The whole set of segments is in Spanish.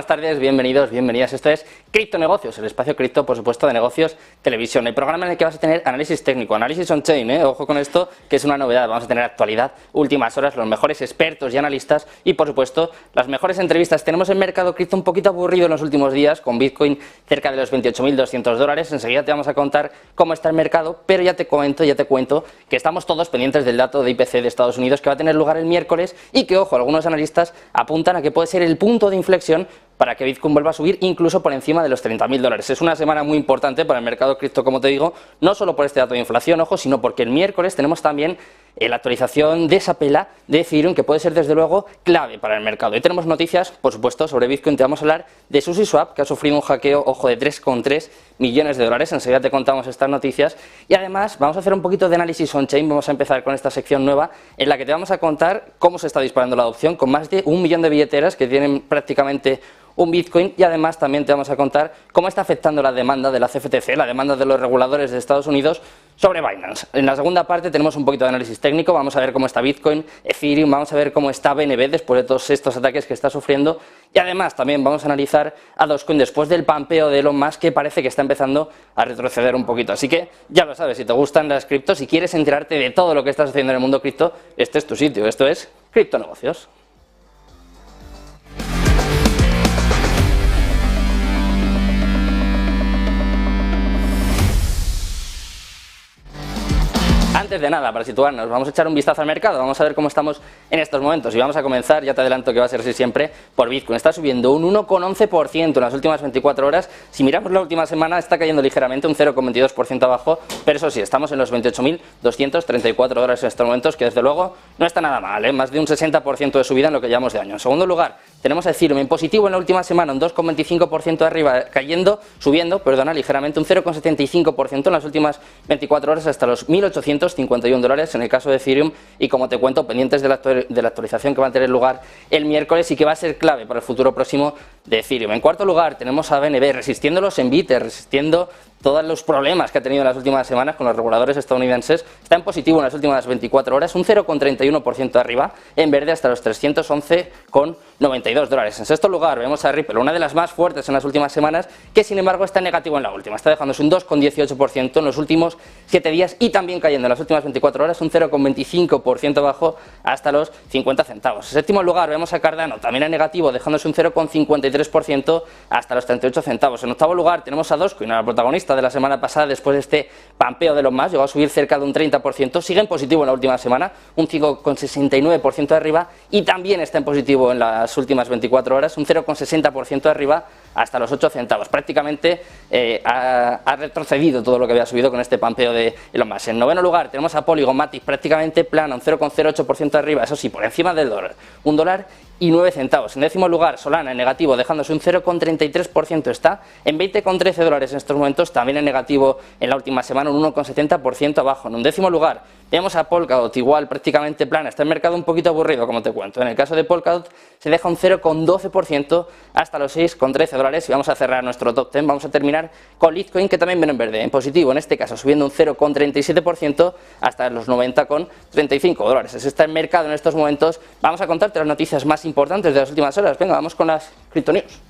tardes, bienvenidos, bienvenidas. Esto es Criptonegocios, el espacio cripto, por supuesto, de negocios, televisión. El programa en el que vas a tener análisis técnico, análisis on-chain, ojo con esto, que es una novedad. Vamos a tener actualidad, últimas horas, los mejores expertos y analistas y, por supuesto, las mejores entrevistas. Tenemos el mercado cripto un poquito aburrido en los últimos días, con Bitcoin cerca de los $28.200. Enseguida te vamos a contar cómo está el mercado, pero ya te cuento que estamos todos pendientes del dato de IPC de Estados Unidos que va a tener lugar el miércoles y que, ojo, algunos analistas apuntan a que puede ser el punto de inflexión para que Bitcoin vuelva a subir incluso por encima de los $30.000. Es una semana muy importante para el mercado cripto, como te digo, no solo por este dato de inflación, ojo, sino porque el miércoles tenemos también la actualización de esa pela de Ethereum, que puede ser desde luego clave para el mercado. Y tenemos noticias, por supuesto, sobre Bitcoin. Te vamos a hablar de SushiSwap, que ha sufrido un hackeo, ojo, de $3,3 millones. Enseguida te contamos estas noticias. Y además vamos a hacer un poquito de análisis on-chain. Vamos a empezar con esta sección nueva en la que te vamos a contar cómo se está disparando la adopción, con más de 1 millón de billeteras que tienen prácticamente un Bitcoin, y además también te vamos a contar cómo está afectando la demanda de la CFTC, la demanda de los reguladores de Estados Unidos sobre Binance. En la segunda parte tenemos un poquito de análisis técnico, vamos a ver cómo está Bitcoin, Ethereum, vamos a ver cómo está BNB después de todos estos ataques que está sufriendo, y además también vamos a analizar a Dogecoin después del pampeo de Elon Musk, que parece que está empezando a retroceder un poquito. Así que ya lo sabes, si te gustan las criptos, si quieres enterarte de todo lo que está sucediendo en el mundo cripto, este es tu sitio. Esto es Criptonegocios. Antes de nada, para situarnos, vamos a echar un vistazo al mercado, vamos a ver cómo estamos en estos momentos y vamos a comenzar, ya te adelanto que va a ser así siempre, por Bitcoin. Está subiendo un 1,11% en las últimas 24 horas, si miramos la última semana está cayendo ligeramente, un 0,22% abajo, pero eso sí, estamos en los $28.234 en estos momentos, que desde luego no está nada mal, más de un 60% de subida en lo que llevamos de año. En segundo lugar, tenemos a Ethereum en positivo en la última semana, un 2,25% arriba, subiendo ligeramente, un 0,75% en las últimas 24 horas hasta los $1.851 en el caso de Ethereum, y como te cuento, pendientes de la actualización que va a tener lugar el miércoles y que va a ser clave para el futuro próximo de Ethereum. En cuarto lugar tenemos a BNB resistiendo los envites, resistiendo todos los problemas que ha tenido en las últimas semanas con los reguladores estadounidenses. Está en positivo en las últimas 24 horas, un 0,31% arriba, en verde hasta los $311,92. En sexto lugar vemos a Ripple, una de las más fuertes en las últimas semanas, que sin embargo está negativo en la última, está dejándose un 2,18% en los últimos 7 días y también cayendo en las últimas 24 horas, un 0,25% abajo hasta los 50 centavos. En séptimo lugar vemos a Cardano, también en negativo, dejándose un 0,53% hasta los 38 centavos. En octavo lugar tenemos a Dogecoin, la protagonista de la semana pasada después de este pampeo de Elon Musk, llegó a subir cerca de un 30%, sigue en positivo en la última semana, un 5,69% arriba, y también está en positivo en las últimas 24 horas, un 0,60% arriba hasta los 8 centavos. Prácticamente ha retrocedido todo lo que había subido con este pampeo de Elon Musk. En noveno lugar tenemos a Polygon Matic prácticamente plano, un 0,08% arriba, eso sí, por encima del dólar, $1,09. En décimo lugar, Solana en negativo, dejándose un 0,33%, está en $20,13 en estos momentos, también en negativo en la última semana, un 1,70% abajo. En un décimo lugar vemos a Polkadot, igual, prácticamente plana, está el mercado un poquito aburrido, como te cuento. En el caso de Polkadot se deja un 0,12% hasta los $6,13, y vamos a cerrar nuestro top 10, vamos a terminar con Litecoin, que también viene en verde, en positivo, en este caso subiendo un 0,37% hasta los $90,35. Ese está el mercado en estos momentos. Vamos a contarte las noticias más importantes de las últimas horas. Venga, vamos con las Crypto News.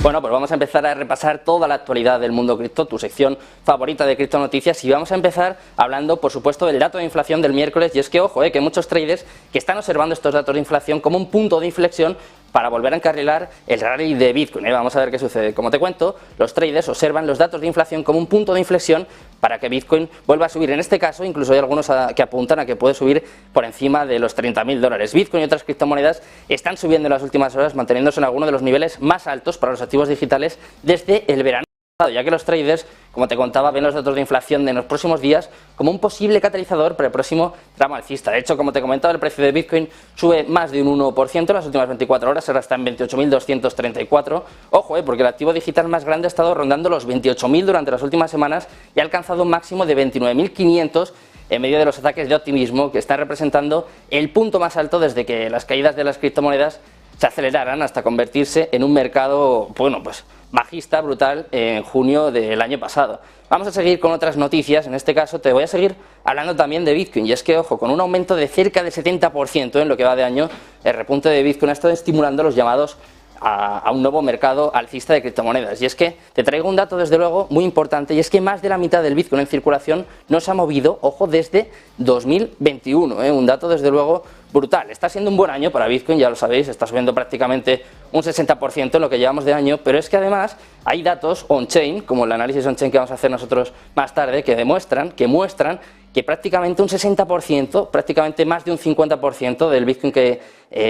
Bueno, pues vamos a empezar a repasar toda la actualidad del mundo cripto, tu sección favorita de Cripto Noticias, y vamos a empezar hablando, por supuesto, del dato de inflación del miércoles. Y es que, ojo, que muchos traders que están observando estos datos de inflación como un punto de inflexión para volver a encarrilar el rally de Bitcoin. Vamos a ver qué sucede. Como te cuento, los traders observan los datos de inflación como un punto de inflexión para que Bitcoin vuelva a subir. En este caso, incluso hay algunos que apuntan a que puede subir por encima de los $30.000. Bitcoin y otras criptomonedas están subiendo en las últimas horas, manteniéndose en algunos de los niveles más altos para los activos digitales desde el verano, ya que los traders, como te contaba, ven los datos de inflación de los próximos días como un posible catalizador para el próximo tramo alcista. De hecho, como te comentaba, el precio de Bitcoin sube más de un 1% en las últimas 24 horas, ahora está en 28.234. Ojo, porque el activo digital más grande ha estado rondando los 28.000 durante las últimas semanas y ha alcanzado un máximo de 29.500 en medio de los ataques de optimismo que están representando el punto más alto desde que las caídas de las criptomonedas se aceleraran hasta convertirse en un mercado, bueno, pues bajista, brutal, en junio del año pasado. Vamos a seguir con otras noticias, en este caso te voy a seguir hablando también de Bitcoin, y es que, ojo, con un aumento de cerca del 70% en lo que va de año, el repunte de Bitcoin ha estado estimulando los llamados a un nuevo mercado alcista de criptomonedas. Y es que te traigo un dato desde luego muy importante, y es que más de la mitad del Bitcoin en circulación no se ha movido, ojo, desde 2021, un dato desde luego brutal. Está siendo un buen año para Bitcoin, ya lo sabéis, está subiendo prácticamente un 60% en lo que llevamos de año, pero es que además hay datos on-chain, como el análisis on-chain que vamos a hacer nosotros más tarde, que muestran que prácticamente un 60%, prácticamente más de un 50% del Bitcoin que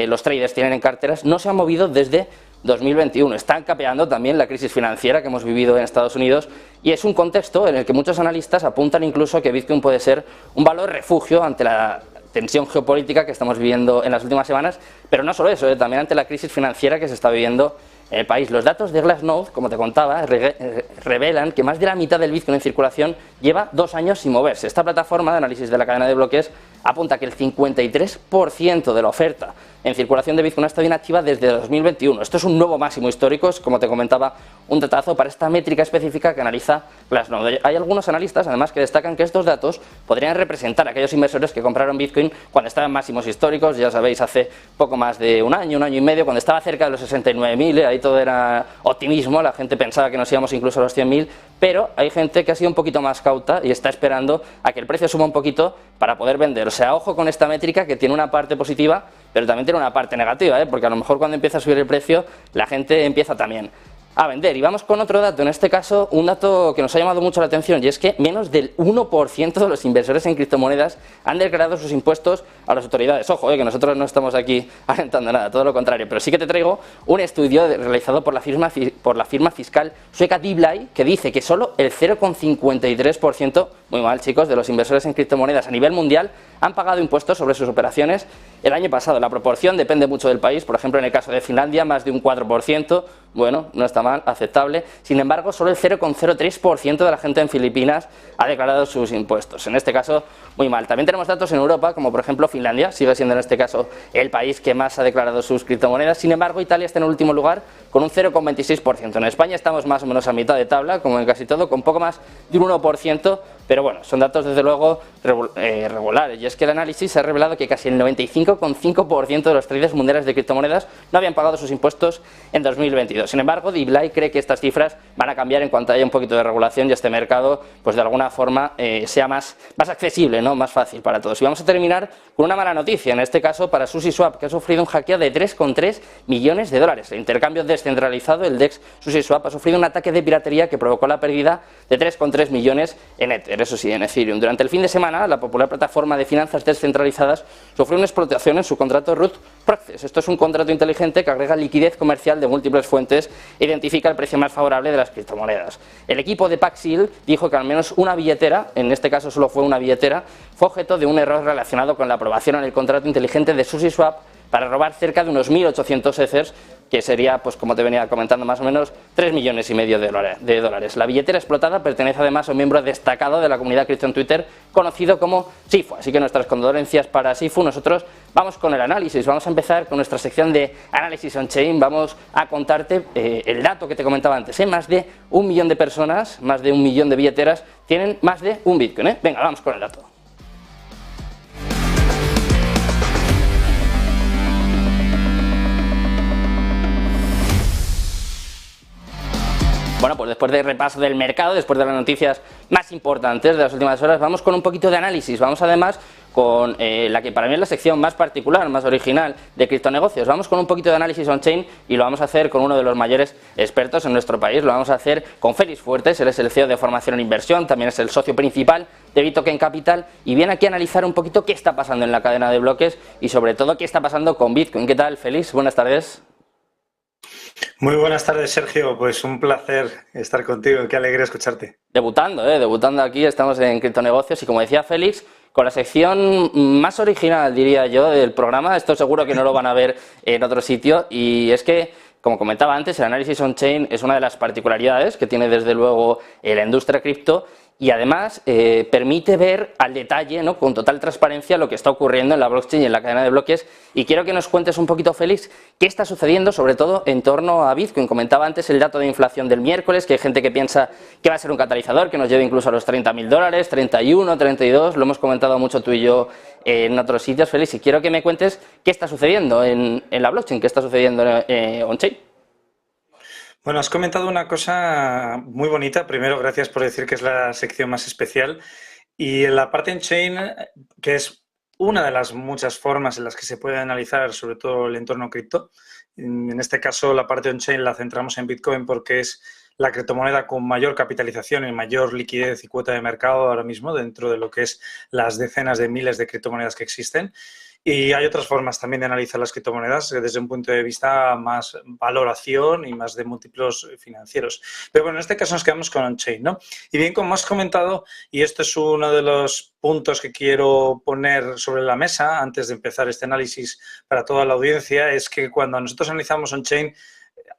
los traders tienen en carteras no se ha movido desde 2021. Están capeando también la crisis financiera que hemos vivido en Estados Unidos, y es un contexto en el que muchos analistas apuntan incluso que Bitcoin puede ser un valor refugio ante la tensión geopolítica que estamos viviendo en las últimas semanas, pero no solo eso, también ante la crisis financiera que se está viviendo en el país. Los datos de Glassnode, como te contaba, revelan que más de la mitad del Bitcoin en circulación lleva 2 años sin moverse. Esta plataforma de análisis de la cadena de bloques apunta que el 53% de la oferta en circulación de Bitcoin ha estado inactiva desde 2021. Esto es un nuevo máximo histórico, es, como te comentaba, un datazo para esta métrica específica que analiza Glassnode. Hay algunos analistas, además, que destacan que estos datos podrían representar a aquellos inversores que compraron Bitcoin cuando estaban en máximos históricos, ya sabéis, hace poco más de un año y medio, cuando estaba cerca de los 69.000, ahí todo era optimismo, la gente pensaba que nos íbamos incluso a los 100.000, pero hay gente que ha sido un poquito más cauta y está esperando a que el precio suba un poquito para poder vender. O sea, ojo con esta métrica, que tiene una parte positiva, pero también tiene una parte negativa, porque a lo mejor cuando empieza a subir el precio, la gente empieza también a vender. Y vamos con otro dato, en este caso un dato que nos ha llamado mucho la atención, y es que menos del 1% de los inversores en criptomonedas han declarado sus impuestos a las autoridades. Ojo, que nosotros no estamos aquí alentando nada, todo lo contrario, pero sí que te traigo un estudio realizado por la firma fiscal sueca DeepLive, que dice que solo el 0,53%, muy mal chicos, de los inversores en criptomonedas a nivel mundial han pagado impuestos sobre sus operaciones el año pasado. La proporción depende mucho del país, por ejemplo en el caso de Finlandia más de un 4%, bueno, no está mal, aceptable. Sin embargo, solo el 0,03% de la gente en Filipinas ha declarado sus impuestos. En este caso, muy mal. También tenemos datos en Europa, como por ejemplo Finlandia, sigue siendo en este caso el país que más ha declarado sus criptomonedas. Sin embargo, Italia está en el último lugar con un 0,26%. En España estamos más o menos a mitad de tabla, como en casi todo, con poco más de un 1%, pero bueno, son datos desde luego regulares. Y es que el análisis ha revelado que casi el 95,5% de los traders mundiales de criptomonedas no habían pagado sus impuestos en 2022. Sin embargo, DeepLive cree que estas cifras van a cambiar en cuanto haya un poquito de regulación y este mercado, pues de alguna forma, sea más accesible, ¿no? Más fácil para todos. Y vamos a terminar con una mala noticia, en este caso para SushiSwap, que ha sufrido un hackeo de 3,3 millones de dólares. El intercambio descentralizado, el DEX SushiSwap, ha sufrido un ataque de piratería que provocó la pérdida de 3,3 millones en Ether, eso sí, en Ethereum. Durante el fin de semana, la popular plataforma de finanzas descentralizadas sufrió una explotación en su contrato Root Process. Esto es un contrato inteligente que agrega liquidez comercial de múltiples fuentes e identifica el precio más favorable de las criptomonedas. El equipo de Paxil dijo que al menos una billetera, en este caso solo fue una billetera, fue objeto de un error relacionado con la aprobación en el contrato inteligente de SushiSwap para robar cerca de unos 1.800 Ethers, que sería, pues como te venía comentando, más o menos 3,5 millones de dólares. La billetera explotada pertenece además a un miembro destacado de la comunidad cripto en Twitter, conocido como Sifu. Así que nuestras condolencias para Sifu. Nosotros vamos con el análisis, vamos a empezar con nuestra sección de análisis on-chain. Vamos a contarte el dato que te comentaba antes, más de 1 millón de personas, más de 1 millón de billeteras tienen más de un Bitcoin. Venga, vamos con el dato. Bueno, pues después del repaso del mercado, después de las noticias más importantes de las últimas horas, vamos con un poquito de análisis. Vamos además con la que para mí es la sección más particular, más original de criptonegocios. Vamos con un poquito de análisis on-chain y lo vamos a hacer con uno de los mayores expertos en nuestro país. Lo vamos a hacer con Félix Fuertes, él es el CEO de Formación en Inversión, también es el socio principal de Bitoken Capital y viene aquí a analizar un poquito qué está pasando en la cadena de bloques y sobre todo qué está pasando con Bitcoin. ¿Qué tal, Félix? Buenas tardes. Muy buenas tardes, Sergio. Pues un placer estar contigo. Qué alegría escucharte. Debutando aquí, estamos en criptonegocios y como decía Félix, con la sección más original, diría yo, del programa. Esto seguro que no lo van a ver en otro sitio y es que, como comentaba antes, el análisis on-chain es una de las particularidades que tiene desde luego la industria cripto y además permite ver al detalle, ¿no?, con total transparencia lo que está ocurriendo en la blockchain y en la cadena de bloques. Y quiero que nos cuentes un poquito, Félix, qué está sucediendo, sobre todo en torno a Bitcoin. Comentaba antes el dato de inflación del miércoles, que hay gente que piensa que va a ser un catalizador, que nos lleve incluso a los $30.000, 31, 32, lo hemos comentado mucho tú y yo en otros sitios, Félix, y quiero que me cuentes qué está sucediendo en la blockchain, qué está sucediendo on-chain. Bueno, has comentado una cosa muy bonita. Primero, gracias por decir que es la sección más especial. Y en la parte on-chain, que es una de las muchas formas en las que se puede analizar sobre todo el entorno cripto. En este caso, la parte on-chain la centramos en Bitcoin porque es la criptomoneda con mayor capitalización y mayor liquidez y cuota de mercado ahora mismo dentro de lo que es las decenas de miles de criptomonedas que existen. Y hay otras formas también de analizar las criptomonedas desde un punto de vista más valoración y más de múltiplos financieros. Pero bueno, en este caso nos quedamos con on-chain, ¿no? Y bien, como has comentado, y esto es uno de los puntos que quiero poner sobre la mesa antes de empezar este análisis para toda la audiencia, es que cuando nosotros analizamos on-chain,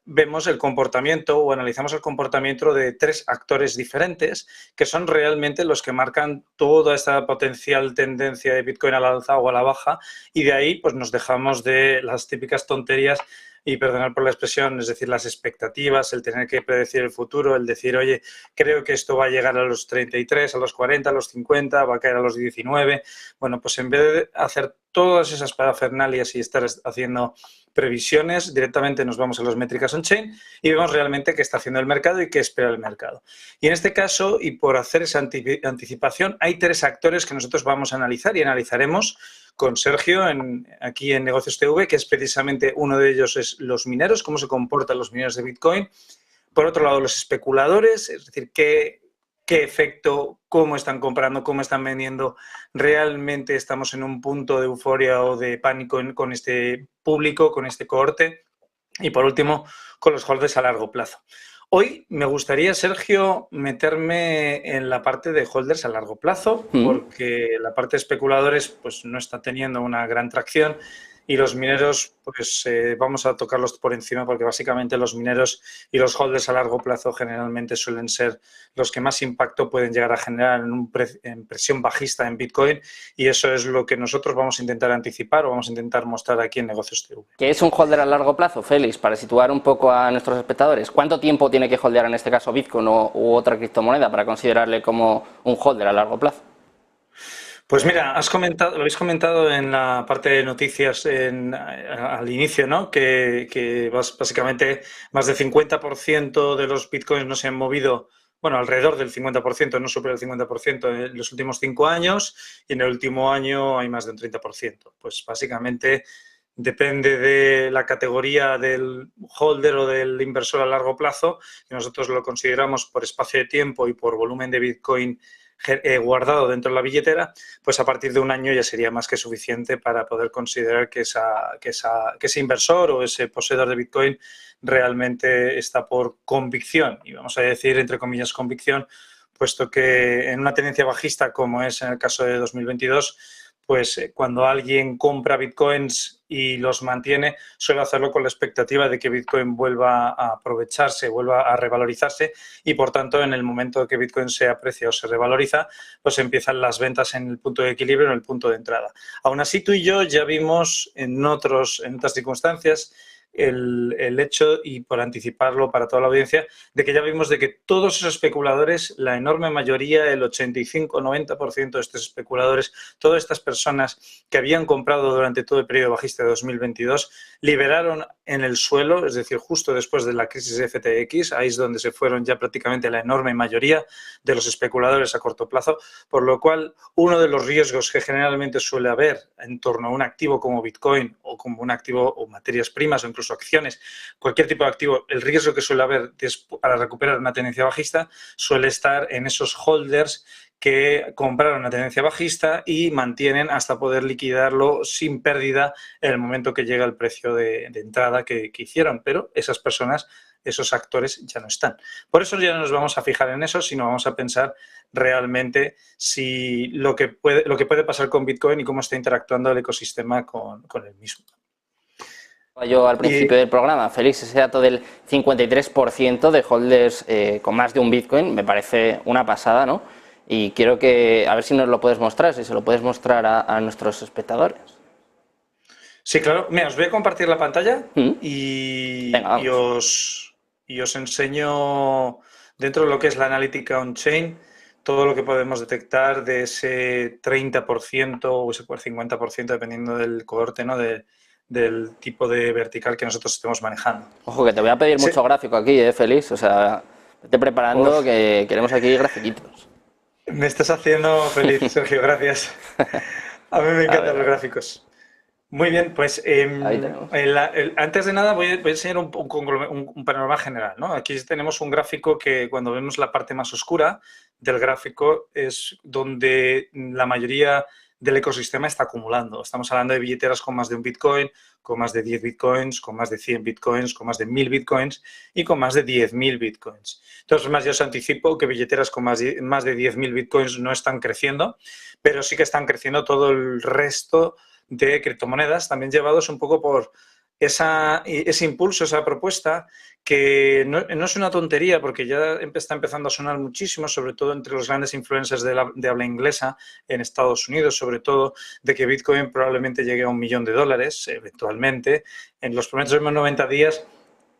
vemos el comportamiento o analizamos el comportamiento de tres actores diferentes que son realmente los que marcan toda esta potencial tendencia de Bitcoin a la alza o a la baja, y de ahí pues nos dejamos de las típicas tonterías y perdonad por la expresión, es decir, las expectativas, el tener que predecir el futuro, el decir, oye, creo que esto va a llegar a los 33, a los 40, a los 50, va a caer a los 19. Bueno, pues en vez de hacer todas esas parafernalias y estar haciendo previsiones, directamente nos vamos a las métricas on-chain y vemos realmente qué está haciendo el mercado y qué espera el mercado. Y en este caso, y por hacer esa anticipación, hay tres actores que nosotros vamos a analizar y analizaremos con Sergio aquí en Negocios TV, que es precisamente uno de ellos es los mineros, cómo se comportan los mineros de Bitcoin. Por otro lado, los especuladores, es decir, qué efecto, cómo están comprando, cómo están vendiendo. ¿Realmente estamos en un punto de euforia o de pánico con este público, con este cohorte? Y por último, con los holders a largo plazo. Hoy me gustaría, Sergio, meterme en la parte de holders a largo plazo, porque la parte de especuladores pues, no está teniendo una gran tracción y los mineros, pues vamos a tocarlos por encima porque básicamente los mineros y los holders a largo plazo generalmente suelen ser los que más impacto pueden llegar a generar en presión bajista en Bitcoin, y eso es lo que nosotros vamos a intentar anticipar o vamos a intentar mostrar aquí en Negocios TV. ¿Qué es un holder a largo plazo, Félix? Para situar un poco a nuestros espectadores, ¿cuánto tiempo tiene que holdear en este caso Bitcoin u otra criptomoneda para considerarle como un holder a largo plazo? Pues mira, lo habéis comentado en la parte de noticias al inicio, ¿no? Que básicamente más del 50% de los bitcoins no se han movido, bueno, alrededor del 50%, no supera el 50% en los últimos 5 años, y en el último año hay más de un 30%. Pues básicamente depende de la categoría del holder o del inversor a largo plazo, que nosotros lo consideramos por espacio de tiempo y por volumen de Bitcoin guardado dentro de la billetera, pues a partir de un año ya sería más que suficiente para poder considerar que ese inversor o ese poseedor de Bitcoin realmente está por convicción, y vamos a decir entre comillas convicción, puesto que en una tendencia bajista como es en el caso de 2022, pues cuando alguien compra bitcoins y los mantiene, suele hacerlo con la expectativa de que Bitcoin vuelva a aprovecharse, vuelva a revalorizarse, y por tanto en el momento que Bitcoin se aprecia o se revaloriza, pues empiezan las ventas en el punto de equilibrio, en el punto de entrada. Aún así, tú y yo ya vimos en otras circunstancias el hecho, y por anticiparlo para toda la audiencia, de que ya vimos de que todos esos especuladores, la enorme mayoría, el 85-90% de estos especuladores, todas estas personas que habían comprado durante todo el periodo bajista de 2022, liberaron en el suelo, es decir, justo después de la crisis de FTX, ahí es donde se fueron ya prácticamente la enorme mayoría de los especuladores a corto plazo, por lo cual uno de los riesgos que generalmente suele haber en torno a un activo como Bitcoin o como un activo o materias primas o incluso acciones, cualquier tipo de activo, el riesgo que suele haber para recuperar una tendencia bajista suele estar en esos holders que compraron una tendencia bajista y mantienen hasta poder liquidarlo sin pérdida en el momento que llega el precio de entrada que hicieron, pero esas personas, esos actores ya no están. Por eso ya no nos vamos a fijar en eso, sino vamos a pensar realmente si lo que puede pasar con Bitcoin y cómo está interactuando el ecosistema con el mismo. Yo al principio del programa, Félix, ese dato del 53% de holders con más de un Bitcoin me parece una pasada, ¿no? y quiero que, a ver si nos lo puedes mostrar, si se lo puedes mostrar a nuestros espectadores. Sí, claro. Mira, os voy a compartir la pantalla ¿Mm? y, Venga, y vamos. os, y os enseño dentro de lo que es la analítica on-chain todo lo que podemos detectar de ese 30% o ese 50%, dependiendo del cohorte, ¿no? Del tipo de vertical que nosotros estemos manejando. Ojo, que te voy a pedir mucho Ese- gráfico aquí, Félix, o sea, vete preparando Uf, que queremos aquí grafiquitos. me estás haciendo feliz, Sergio, gracias. A mí me A encantan ver, a los ver, gráficos. Muy bien, pues ahí tenemos. antes de nada voy a enseñar un panorama general, ¿no? Aquí tenemos un gráfico que cuando vemos la parte más oscura del gráfico es donde la mayoría del ecosistema está acumulando. Estamos hablando de billeteras con más de un Bitcoin, con más de 10 Bitcoins, con más de 100 Bitcoins, con más de 1000 Bitcoins y con más de 10.000 Bitcoins. Entonces, más yo os anticipo que billeteras con más de 10.000 Bitcoins no están creciendo, pero sí que están creciendo todo el resto de criptomonedas, también llevados un poco por ese impulso, esa propuesta, que no es una tontería, porque ya está empezando a sonar muchísimo, sobre todo entre los grandes influencers de habla inglesa en Estados Unidos, sobre todo, de que Bitcoin probablemente llegue a $1.000.000 eventualmente. En los primeros 90 días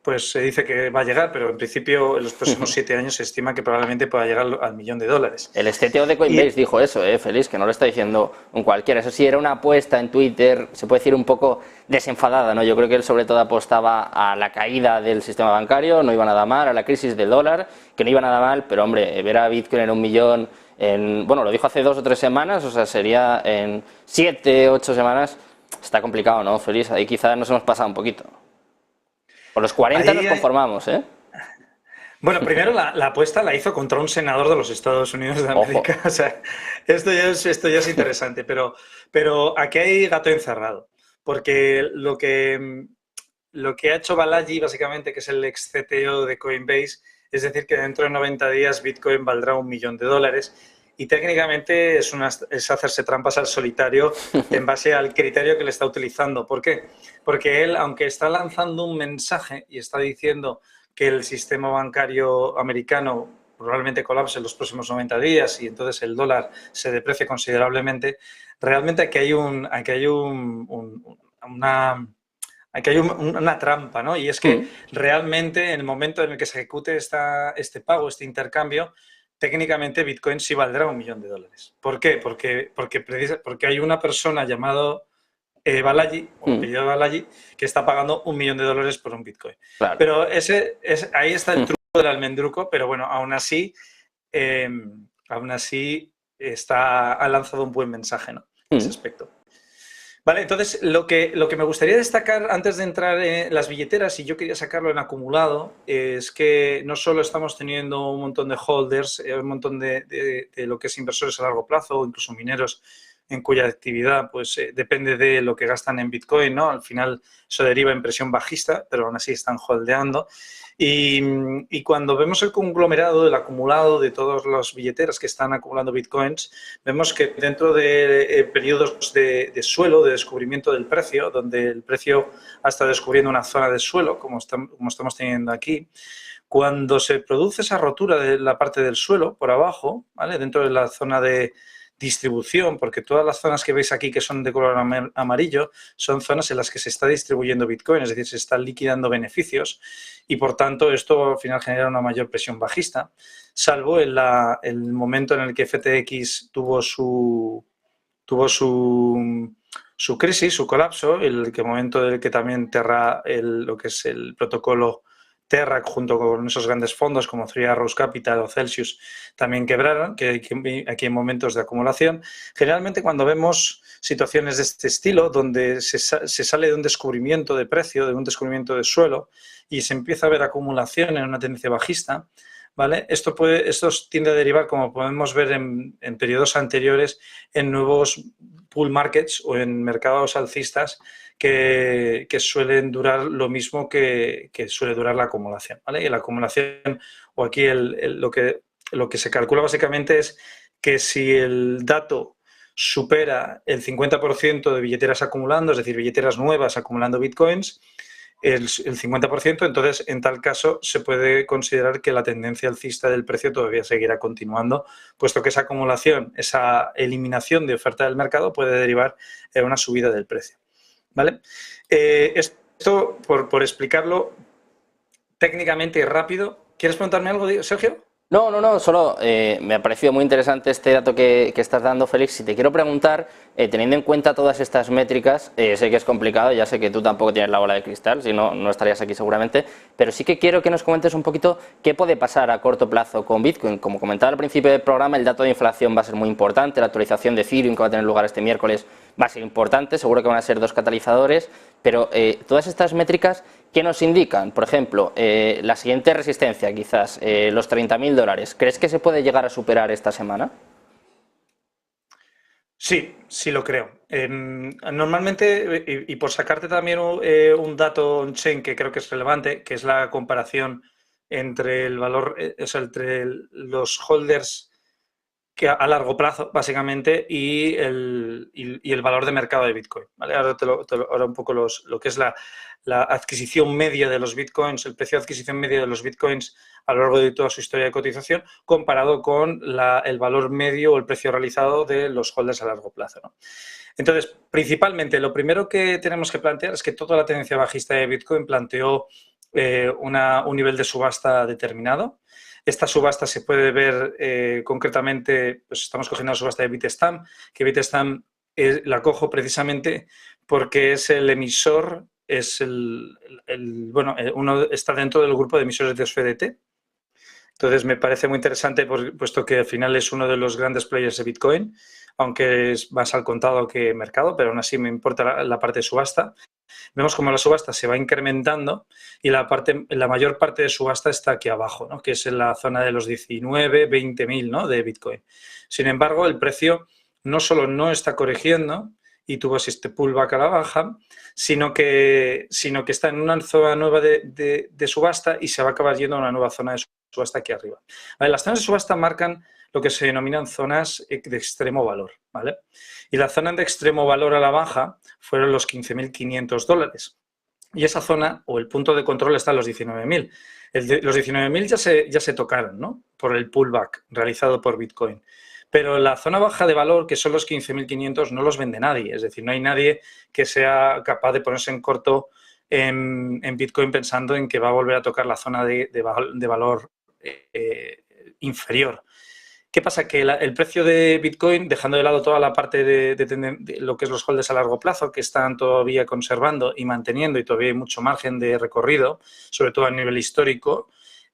pues se dice que va a llegar, pero en principio en los próximos 7 años se estima que probablemente pueda llegar al $1.000.000. El CTO de Coinbase Y dijo eso, Félix, que no lo está diciendo un cualquiera. Eso sí, era una apuesta en Twitter, se puede decir un poco desenfadada, ¿no? Yo creo que él sobre todo apostaba a la caída del sistema bancario, no iba nada mal, a la crisis del dólar, que no iba nada mal, pero hombre, ver a Bitcoin en 1.000.000, bueno, lo dijo hace 2 o 3 semanas, o sea, sería en 7, 8 semanas, está complicado, ¿no, Félix? Ahí quizás nos hemos pasado un poquito. Con los 40 nos ahí conformamos, ¿eh? Bueno, primero la apuesta la hizo contra un senador de los Estados Unidos de Ojo. América. O sea, esto ya es interesante, pero aquí hay gato encerrado. Porque lo que ha hecho Balaji, básicamente, que es el ex CTO de Coinbase, es decir, que dentro de 90 días Bitcoin valdrá $1.000.000. Y técnicamente es hacerse trampas al solitario en base al criterio que le está utilizando. ¿Por qué? Porque él, aunque está lanzando un mensaje y está diciendo que el sistema bancario americano probablemente colapse en los próximos 90 días y entonces el dólar se deprecie considerablemente, realmente aquí hay una trampa, ¿no? Y es que Mm. realmente en el momento en el que se ejecute este pago, este intercambio, técnicamente Bitcoin sí valdrá $1.000.000. ¿Por qué? Porque hay una persona llamada Balaji, o Mm. apellido Balaji, que está pagando $1.000.000 por un Bitcoin. Claro. Pero ahí está el truco del almendruco, pero bueno, eh, aún así ha lanzado un buen mensaje, ¿no? En ese Mm. aspecto. Vale, entonces lo que me gustaría destacar antes de entrar en las billeteras, y yo quería sacarlo en acumulado, es que no solo estamos teniendo un montón de holders, un montón de lo que es inversores a largo plazo, o incluso mineros en cuya actividad pues depende de lo que gastan en Bitcoin, ¿no? Al final eso deriva en presión bajista, pero aún así están holdeando. Y cuando vemos el conglomerado, el acumulado de todas las billeteras que están acumulando Bitcoins, vemos que dentro de periodos de suelo, de descubrimiento del precio, donde el precio ha estado descubriendo una zona de suelo, como estamos teniendo aquí, cuando se produce esa rotura de la parte del suelo por abajo, ¿vale? Dentro de la zona de distribución, porque todas las zonas que veis aquí que son de color amarillo son zonas en las que se está distribuyendo Bitcoin, es decir, se están liquidando beneficios y por tanto esto al final genera una mayor presión bajista, salvo en el momento en el que FTX tuvo su crisis, su colapso, el momento en el que también Terra, lo que es el protocolo Terra, junto con esos grandes fondos como Three Arrows Capital o Celsius, también quebraron, que aquí hay momentos de acumulación. Generalmente cuando vemos situaciones de este estilo, donde se sale de un descubrimiento de precio, de un descubrimiento de suelo, y se empieza a ver acumulación en una tendencia bajista, ¿vale? Esto tiende a derivar, como podemos ver en periodos anteriores, en nuevos bull markets o en mercados alcistas que suelen durar lo mismo que suele durar la acumulación, ¿vale? Y la acumulación, o aquí lo que se calcula básicamente es que si el dato supera el 50% de billeteras acumulando, es decir, billeteras nuevas acumulando bitcoins, el 50%, entonces en tal caso se puede considerar que la tendencia alcista del precio todavía seguirá continuando, puesto que esa acumulación, esa eliminación de oferta del mercado puede derivar en una subida del precio, ¿vale? Esto, por explicarlo técnicamente y rápido, ¿quieres preguntarme algo, Sergio? No, solo me ha parecido muy interesante este dato que estás dando, Félix. Y te quiero preguntar, teniendo en cuenta todas estas métricas, sé que es complicado, ya sé que tú tampoco tienes la bola de cristal, si no, no estarías aquí seguramente, pero sí que quiero que nos comentes un poquito qué puede pasar a corto plazo con Bitcoin. Como comentaba al principio del programa, el dato de inflación va a ser muy importante, la actualización de Ethereum que va a tener lugar este miércoles va a ser importante, seguro que van a ser dos catalizadores, pero todas estas métricas, ¿qué nos indican? Por ejemplo, la siguiente resistencia, quizás, los $30.000. ¿Crees que se puede llegar a superar esta semana? Sí, sí lo creo. Normalmente, y por sacarte también un dato on-chain que creo que es relevante, que es la comparación entre el valor, o sea, entre los holders que a largo plazo, básicamente, y el valor de mercado de Bitcoin. ¿Vale? Ahora, ahora un poco lo que es la adquisición media de los Bitcoins, el precio de adquisición media de los Bitcoins a lo largo de toda su historia de cotización, comparado con el valor medio o el precio realizado de los holders a largo plazo, ¿no? Entonces, principalmente, lo primero que tenemos que plantear es que toda la tendencia bajista de Bitcoin planteó un nivel de subasta determinado. Esta subasta se puede ver concretamente, pues estamos cogiendo la subasta de Bitstamp, que Bitstamp la cojo precisamente porque es el emisor, es bueno, uno está dentro del grupo de emisores de SFDT. Entonces me parece muy interesante puesto que al final es uno de los grandes players de Bitcoin, aunque es más al contado que mercado, pero aún así me importa la parte de subasta. Vemos como la subasta se va incrementando y la mayor parte de subasta está aquí abajo, ¿no? Que es en la zona de los 19, 20.000, ¿no? De Bitcoin. Sin embargo, el precio no solo no está corrigiendo y tuvo este pullback a la baja, sino que está en una zona nueva de subasta y se va a acabar yendo a una nueva zona de subasta aquí arriba. Vale, las zonas de subasta marcan lo que se denominan zonas de extremo valor, ¿vale? Y la zona de extremo valor a la baja fueron los $15.500. Y esa zona, o el punto de control, está en los 19.000. Los 19.000 ya se tocaron, ¿no? Por el pullback realizado por Bitcoin. Pero la zona baja de valor, que son los 15.500, no los vende nadie. Es decir, no hay nadie que sea capaz de ponerse en corto en Bitcoin pensando en que va a volver a tocar la zona de valor inferior. ¿Qué pasa? Que el precio de Bitcoin, dejando de lado toda la parte de lo que es los holders a largo plazo, que están todavía conservando y manteniendo y todavía hay mucho margen de recorrido, sobre todo a nivel histórico,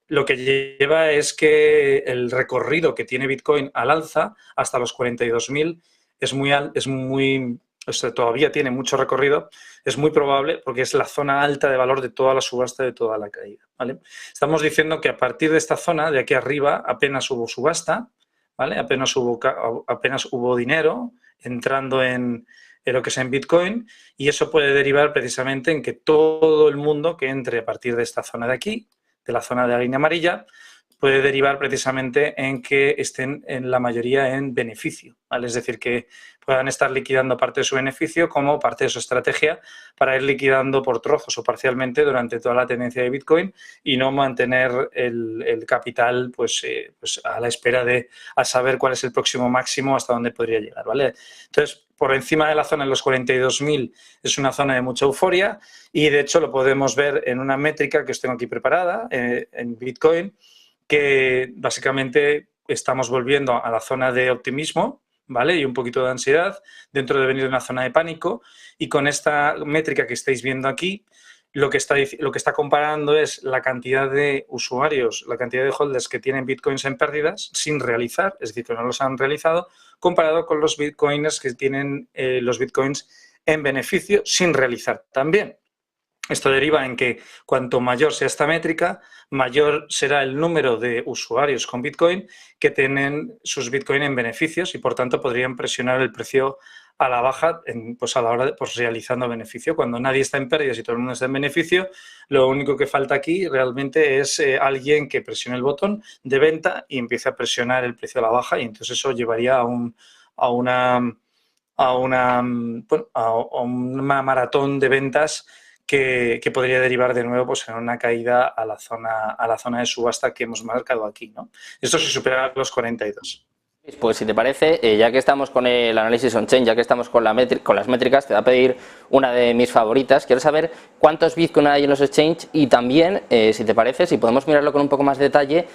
lo que lleva es que el recorrido que tiene Bitcoin al alza hasta los 42.000 o sea, todavía tiene mucho recorrido, es muy probable porque es la zona alta de valor de toda la subasta, de toda la caída, ¿vale? Estamos diciendo que a partir de esta zona, de aquí arriba, apenas hubo subasta, ¿vale? Apenas hubo dinero entrando en lo que es en Bitcoin y eso puede derivar precisamente en que todo el mundo que entre a partir de esta zona de aquí, de la zona de la línea amarilla, puede derivar precisamente en que estén en la mayoría en beneficio, ¿vale? Es decir, que puedan estar liquidando parte de su beneficio como parte de su estrategia para ir liquidando por trozos o parcialmente durante toda la tendencia de Bitcoin y no mantener el capital pues a la espera a saber cuál es el próximo máximo hasta dónde podría llegar, ¿vale? Entonces, por encima de la zona de los 42.000 es una zona de mucha euforia y de hecho lo podemos ver en una métrica que os tengo aquí preparada en Bitcoin, que básicamente estamos volviendo a la zona de optimismo, ¿vale? Y un poquito de ansiedad dentro de venir de una zona de pánico y con esta métrica que estáis viendo aquí, lo que está comparando es la cantidad de usuarios, la cantidad de holders que tienen bitcoins en pérdidas sin realizar, es decir, que no los han realizado, comparado con los bitcoiners que tienen los bitcoins en beneficio sin realizar también. Esto deriva en que cuanto mayor sea esta métrica, mayor será el número de usuarios con Bitcoin que tienen sus Bitcoin en beneficios y, por tanto, podrían presionar el precio a la baja pues a la hora de realizando beneficio. Cuando nadie está en pérdidas y todo el mundo está en beneficio, lo único que falta aquí realmente es alguien que presione el botón de venta y empiece a presionar el precio a la baja y entonces eso llevaría a una maratón de ventas que podría derivar de nuevo pues, en una caída a la zona de subasta que hemos marcado aquí, ¿no? Esto si supera los 42. Pues si te parece, ya que estamos con el análisis on-chain, ya que estamos con las métricas, te voy a pedir una de mis favoritas. Quiero saber cuántos Bitcoin hay en los exchanges y también, si te parece, si podemos mirarlo con un poco más de detalle,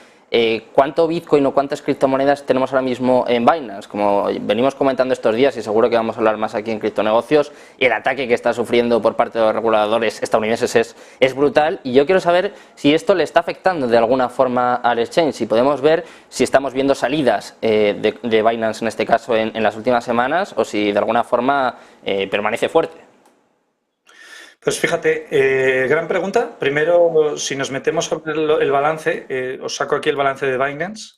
cuánto Bitcoin o cuántas criptomonedas tenemos ahora mismo en Binance. Como venimos comentando estos días y seguro que vamos a hablar más aquí en Criptonegocios, el ataque que está sufriendo por parte de los reguladores estadounidenses es brutal y yo quiero saber si esto le está afectando de alguna forma al exchange, si podemos ver si estamos viendo salidas de Binance en este caso en las últimas semanas o si de alguna forma permanece fuerte. Pues fíjate, gran pregunta. Primero, si nos metemos sobre el balance, os saco aquí el balance de Binance,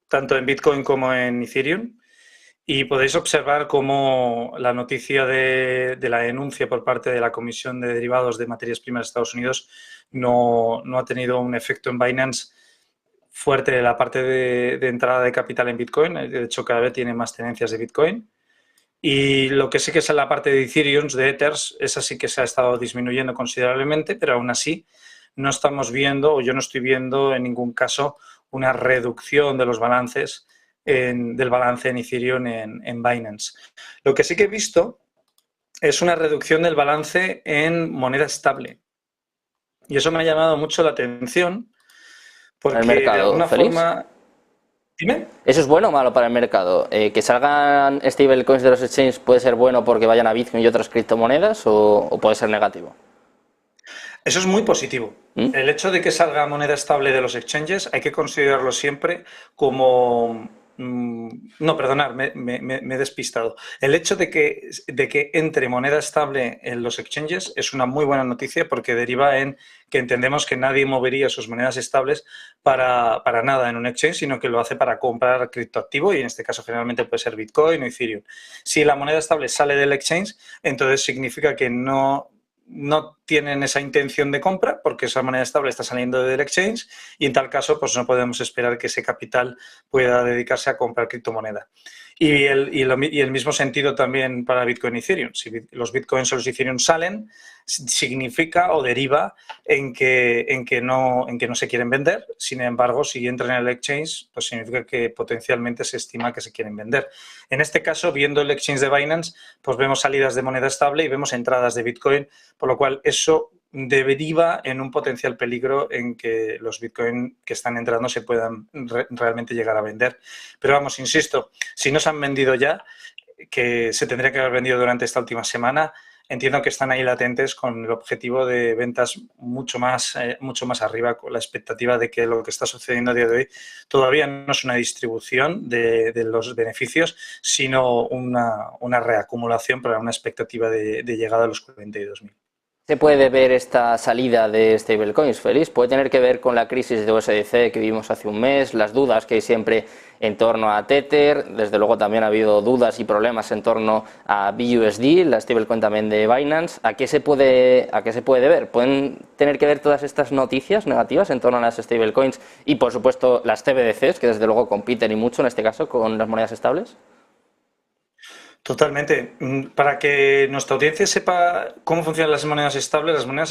tanto en Bitcoin como en Ethereum, y podéis observar cómo la noticia de la denuncia por parte de la Comisión de Derivados de Materias Primas de Estados Unidos no ha tenido un efecto en Binance fuerte de la parte de entrada de capital en Bitcoin. De hecho, cada vez tiene más tenencias de Bitcoin. Y lo que sí que es en la parte de Ethereum, de Ethers, esa sí que se ha estado disminuyendo considerablemente, pero aún así no estamos viendo, o yo no estoy viendo en ningún caso, una reducción de los balances, del balance en Ethereum en Binance. Lo que sí que he visto es una reducción del balance en moneda estable. Y eso me ha llamado mucho la atención, porque ¿El mercado, de alguna Félix? forma... Dime. ¿Eso es bueno o malo para el mercado? ¿Que salgan stablecoins de los exchanges puede ser bueno porque vayan a Bitcoin y otras criptomonedas o puede ser negativo? Eso es muy positivo. ¿Mm? El hecho de que salga moneda estable de los exchanges hay que considerarlo siempre como... No, perdonad, me he despistado. El hecho de que entre moneda estable en los exchanges es una muy buena noticia porque deriva en que entendemos que nadie movería sus monedas estables para nada en un exchange, sino que lo hace para comprar criptoactivo y en este caso generalmente puede ser Bitcoin o Ethereum. Si la moneda estable sale del exchange, entonces significa que no tienen esa intención de compra porque esa moneda estable está saliendo del exchange y en tal caso pues no podemos esperar que ese capital pueda dedicarse a comprar criptomoneda. Y el mismo sentido también para Bitcoin y Ethereum. Si los Bitcoins o los Ethereum salen, significa o deriva en que no se quieren vender. Sin embargo, si entran en el exchange, pues significa que potencialmente se estima que se quieren vender. En este caso, viendo el exchange de Binance, pues vemos salidas de moneda estable y vemos entradas de Bitcoin, por lo cual eso deriva en un potencial peligro en que los Bitcoin que están entrando se puedan realmente llegar a vender. Pero vamos, insisto, si no se han vendido ya, que se tendría que haber vendido durante esta última semana, entiendo que están ahí latentes con el objetivo de ventas mucho más arriba, con la expectativa de que lo que está sucediendo a día de hoy todavía no es una distribución de los beneficios, sino una reacumulación para una expectativa de llegada a los 42.000. ¿Se puede ver esta salida de stablecoins, Félix? ¿Puede tener que ver con la crisis de USDC que vivimos hace un mes, las dudas que hay siempre en torno a Tether? Desde luego también ha habido dudas y problemas en torno a BUSD, la stablecoin también de Binance. ¿A qué se puede deber? ¿Pueden tener que ver todas estas noticias negativas en torno a las stablecoins y, por supuesto, las CBDCs, que desde luego compiten y mucho en este caso con las monedas estables? Totalmente. Para que nuestra audiencia sepa cómo funcionan las monedas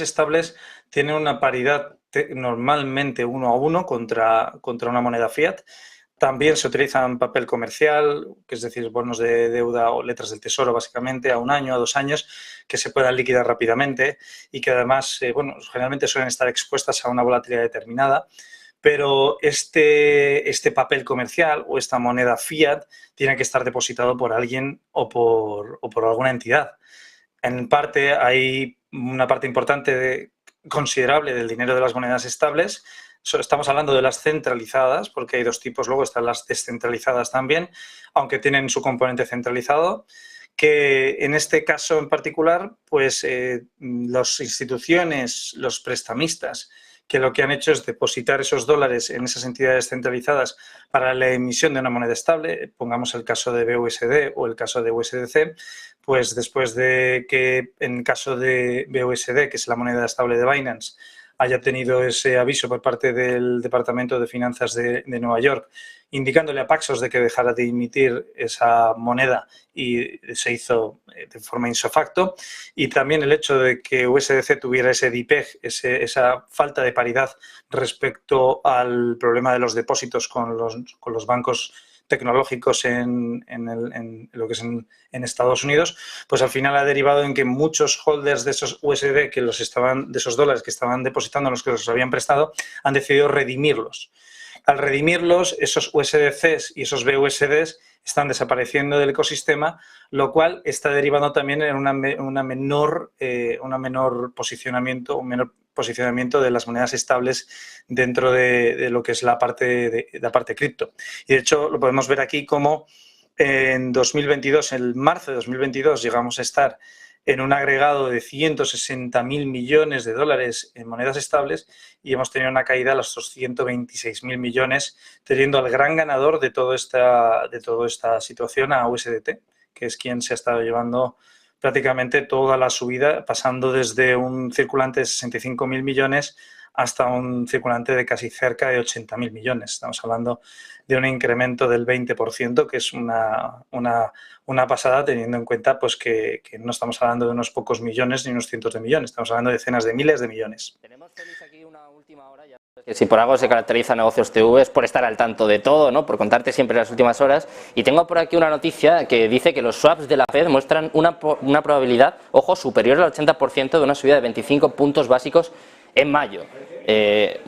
estables tienen una paridad normalmente 1 a 1 contra una moneda fiat. También se utilizan papel comercial, que es decir, bonos de deuda o letras del tesoro, básicamente, a 1 año, a 2 años, que se puedan liquidar rápidamente y que además, generalmente suelen estar expuestas a una volatilidad determinada. Pero este papel comercial o esta moneda fiat tiene que estar depositado por alguien o por alguna entidad. En parte hay una parte importante considerable del dinero de las monedas estables. Estamos hablando de las centralizadas, porque hay 2 tipos, luego están las descentralizadas también, aunque tienen su componente centralizado, que en este caso en particular, pues las instituciones, los prestamistas, que lo que han hecho es depositar esos dólares en esas entidades centralizadas para la emisión de una moneda estable, pongamos el caso de BUSD o el caso de USDC, pues después de que en caso de BUSD, que es la moneda estable de Binance, haya tenido ese aviso por parte del Departamento de Finanzas de Nueva York, indicándole a Paxos de que dejara de emitir esa moneda, y se hizo de forma ipso facto, y también el hecho de que USDC tuviera ese DPEG, esa falta de paridad respecto al problema de los depósitos con los bancos tecnológicos en lo que es en Estados Unidos, pues al final ha derivado en que muchos holders de esos USD de esos dólares que estaban depositando, los que los habían prestado, han decidido redimirlos. Al redimirlos, esos USDCs y esos BUSDs están desapareciendo del ecosistema, lo cual está derivando también en un menor posicionamiento de las monedas estables dentro de lo que es la parte cripto. Y de hecho lo podemos ver aquí como en 2022, en marzo de 2022, llegamos a estar en un agregado de 160.000 millones de dólares en monedas estables, y hemos tenido una caída a los 126.000 millones, teniendo al gran ganador de toda esta situación a USDT, que es quien se ha estado llevando prácticamente toda la subida, pasando desde un circulante de 65.000 millones hasta un circulante de casi cerca de 80.000 millones. Estamos hablando de un incremento del 20%, que es una pasada, teniendo en cuenta pues, que no estamos hablando de unos pocos millones ni unos cientos de millones, estamos hablando de decenas de miles de millones. Tenemos, Félix, aquí una última hora. Que si por algo se caracteriza Negocios TV es por estar al tanto de todo, ¿no? Por contarte siempre las últimas horas. Y tengo por aquí una noticia que dice que los swaps de la Fed muestran una probabilidad, ojo, superior al 80% de una subida de 25 puntos básicos en mayo.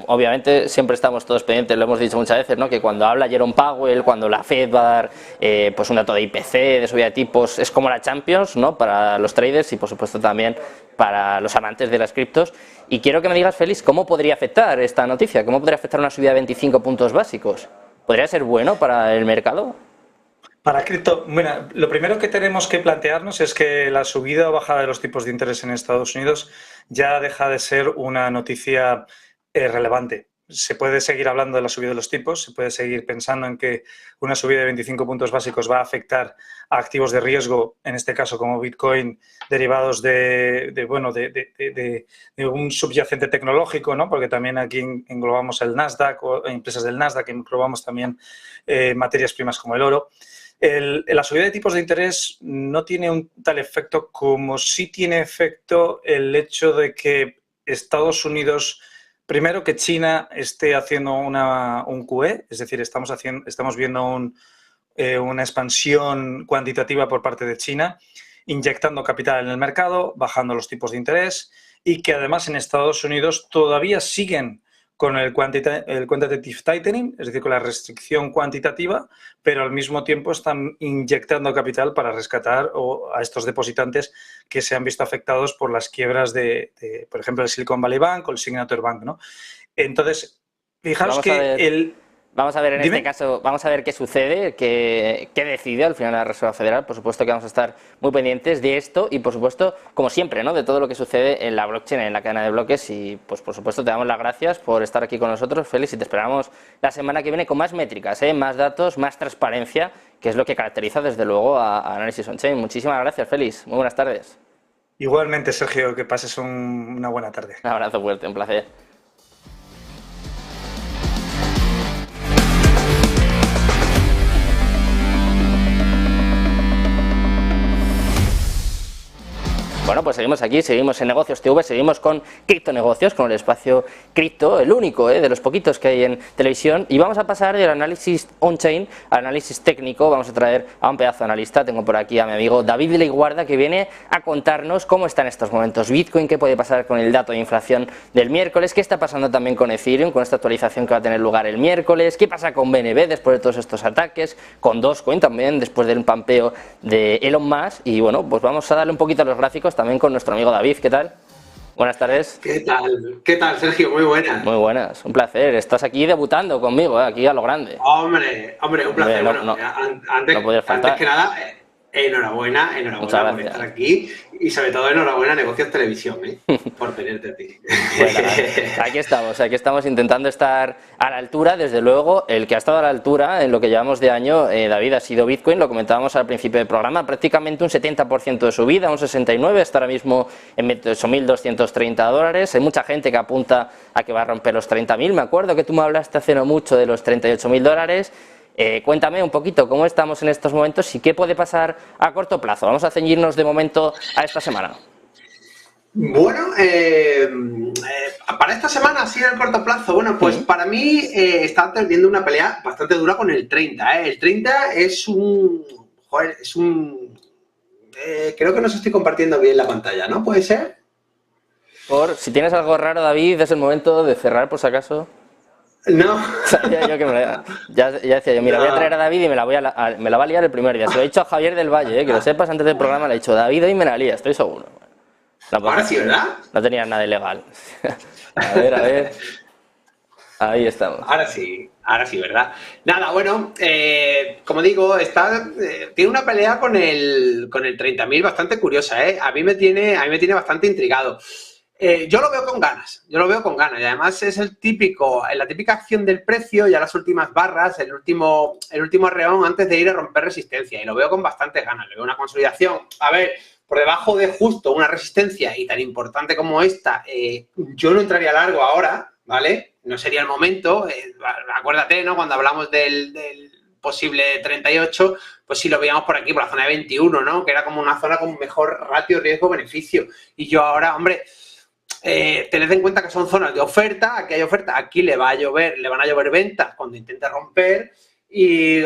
Obviamente siempre estamos todos pendientes, lo hemos dicho muchas veces, ¿no? Que cuando habla Jerome Powell, cuando la Fed va a dar pues un dato de IPC, de subida de tipos, es como la Champions, ¿no? Para los traders y por supuesto también para los amantes de las criptos. Y quiero que me digas, Félix, ¿cómo podría afectar esta noticia? ¿Cómo podría afectar una subida de 25 puntos básicos? ¿Podría ser bueno para el mercado? Para cripto, bueno, lo primero que tenemos que plantearnos es que la subida o bajada de los tipos de interés en Estados Unidos ya deja de ser una noticia relevante. Se puede seguir hablando de la subida de los tipos, se puede seguir pensando en que una subida de 25 puntos básicos va a afectar a activos de riesgo, en este caso como Bitcoin, derivados de un subyacente tecnológico, ¿no? Porque también aquí englobamos el Nasdaq o empresas del Nasdaq, englobamos también materias primas como el oro. La subida de tipos de interés no tiene un tal efecto como sí tiene efecto el hecho de que Estados Unidos, primero que China esté haciendo un QE, es decir, estamos viendo una expansión cuantitativa por parte de China, inyectando capital en el mercado, bajando los tipos de interés, y que además en Estados Unidos todavía siguen con el quantitative tightening, es decir, con la restricción cuantitativa, pero al mismo tiempo están inyectando capital para rescatar a estos depositantes que se han visto afectados por las quiebras por ejemplo, el Silicon Valley Bank o el Signature Bank, ¿no? Entonces, fijaros que Vamos a ver en este caso, vamos a ver qué sucede, qué decide al final la Reserva Federal. Por supuesto que vamos a estar muy pendientes de esto y, por supuesto, como siempre, ¿no? De todo lo que sucede en la blockchain, en la cadena de bloques. Y, pues, por supuesto, te damos las gracias por estar aquí con nosotros, Félix, y te esperamos la semana que viene con más métricas, más datos, más transparencia, que es lo que caracteriza, desde luego, a Análisis On-Chain. Muchísimas gracias, Félix. Muy buenas tardes. Igualmente, Sergio, que pases una buena tarde. Un abrazo fuerte, un placer. Bueno, pues seguimos aquí, seguimos en Negocios TV, seguimos con Criptonegocios, con el espacio cripto, el único de los poquitos que hay en televisión, y vamos a pasar del análisis on-chain al análisis técnico. Vamos a traer a un pedazo de analista. Tengo por aquí a mi amigo David Leiguarda, que viene a contarnos cómo está en estos momentos Bitcoin, qué puede pasar con el dato de inflación del miércoles, qué está pasando también con Ethereum, con esta actualización que va a tener lugar el miércoles, qué pasa con BNB después de todos estos ataques, con Dogecoin también después del pampeo de Elon Musk. Y bueno, pues vamos a darle un poquito a los gráficos también con nuestro amigo David. ¿Qué tal? Buenas tardes. ¿Qué tal? ¿Qué tal, Sergio? Muy buenas. Muy buenas, un placer. Estás aquí debutando conmigo, aquí a lo grande. Hombre, un placer. No podías faltar. Antes que nada, Enhorabuena por estar aquí y sobre todo enhorabuena a Negocios Televisión, por tenerte a ti. Bueno, aquí estamos intentando estar a la altura. Desde luego, el que ha estado a la altura en lo que llevamos de año, David, ha sido Bitcoin. Lo comentábamos al principio del programa, prácticamente un 70% de subida, un 69%, está ahora mismo en 28.230 dólares. Hay mucha gente que apunta a que va a romper los 30.000. Me acuerdo que tú me hablaste hace no mucho de los 38.000 dólares. Cuéntame un poquito cómo estamos en estos momentos y qué puede pasar a corto plazo. Vamos a ceñirnos de momento a esta semana. Bueno, para esta semana, así en el corto plazo, bueno, pues para mí está teniendo una pelea bastante dura con el 30. El 30 es un... Joder, es un... creo que no se estoy compartiendo bien la pantalla, ¿no? ¿Puede ser? Si tienes algo raro, David, es el momento de cerrar por si acaso. No. Sabía yo que ya decía yo, mira, voy a traer a David y me la va a liar el primer día. Se lo he dicho a Javier del Valle, que lo sepas, antes del programa le he dicho, David, hoy me la lía, estoy seguro. Ahora sí, ¿verdad? No tenía nada ilegal. A ver. Ahí estamos. Ahora sí, ¿verdad? Nada, bueno, como digo, tiene una pelea con el 30.000 bastante curiosa, A mí me tiene bastante intrigado. Yo lo veo con ganas, y además es la típica acción del precio, ya las últimas barras, el último arreón antes de ir a romper resistencia, y lo veo con bastantes ganas, le veo una consolidación. A ver, por debajo de justo una resistencia y tan importante como esta, yo no entraría largo ahora, ¿vale? No sería el momento, acuérdate, ¿no? Cuando hablamos del posible 38, pues sí lo veíamos por aquí, por la zona de 21, ¿no? Que era como una zona con mejor ratio riesgo-beneficio, y yo ahora, hombre... tened en cuenta que son zonas de oferta, aquí hay oferta, aquí le van a llover ventas cuando intente romper y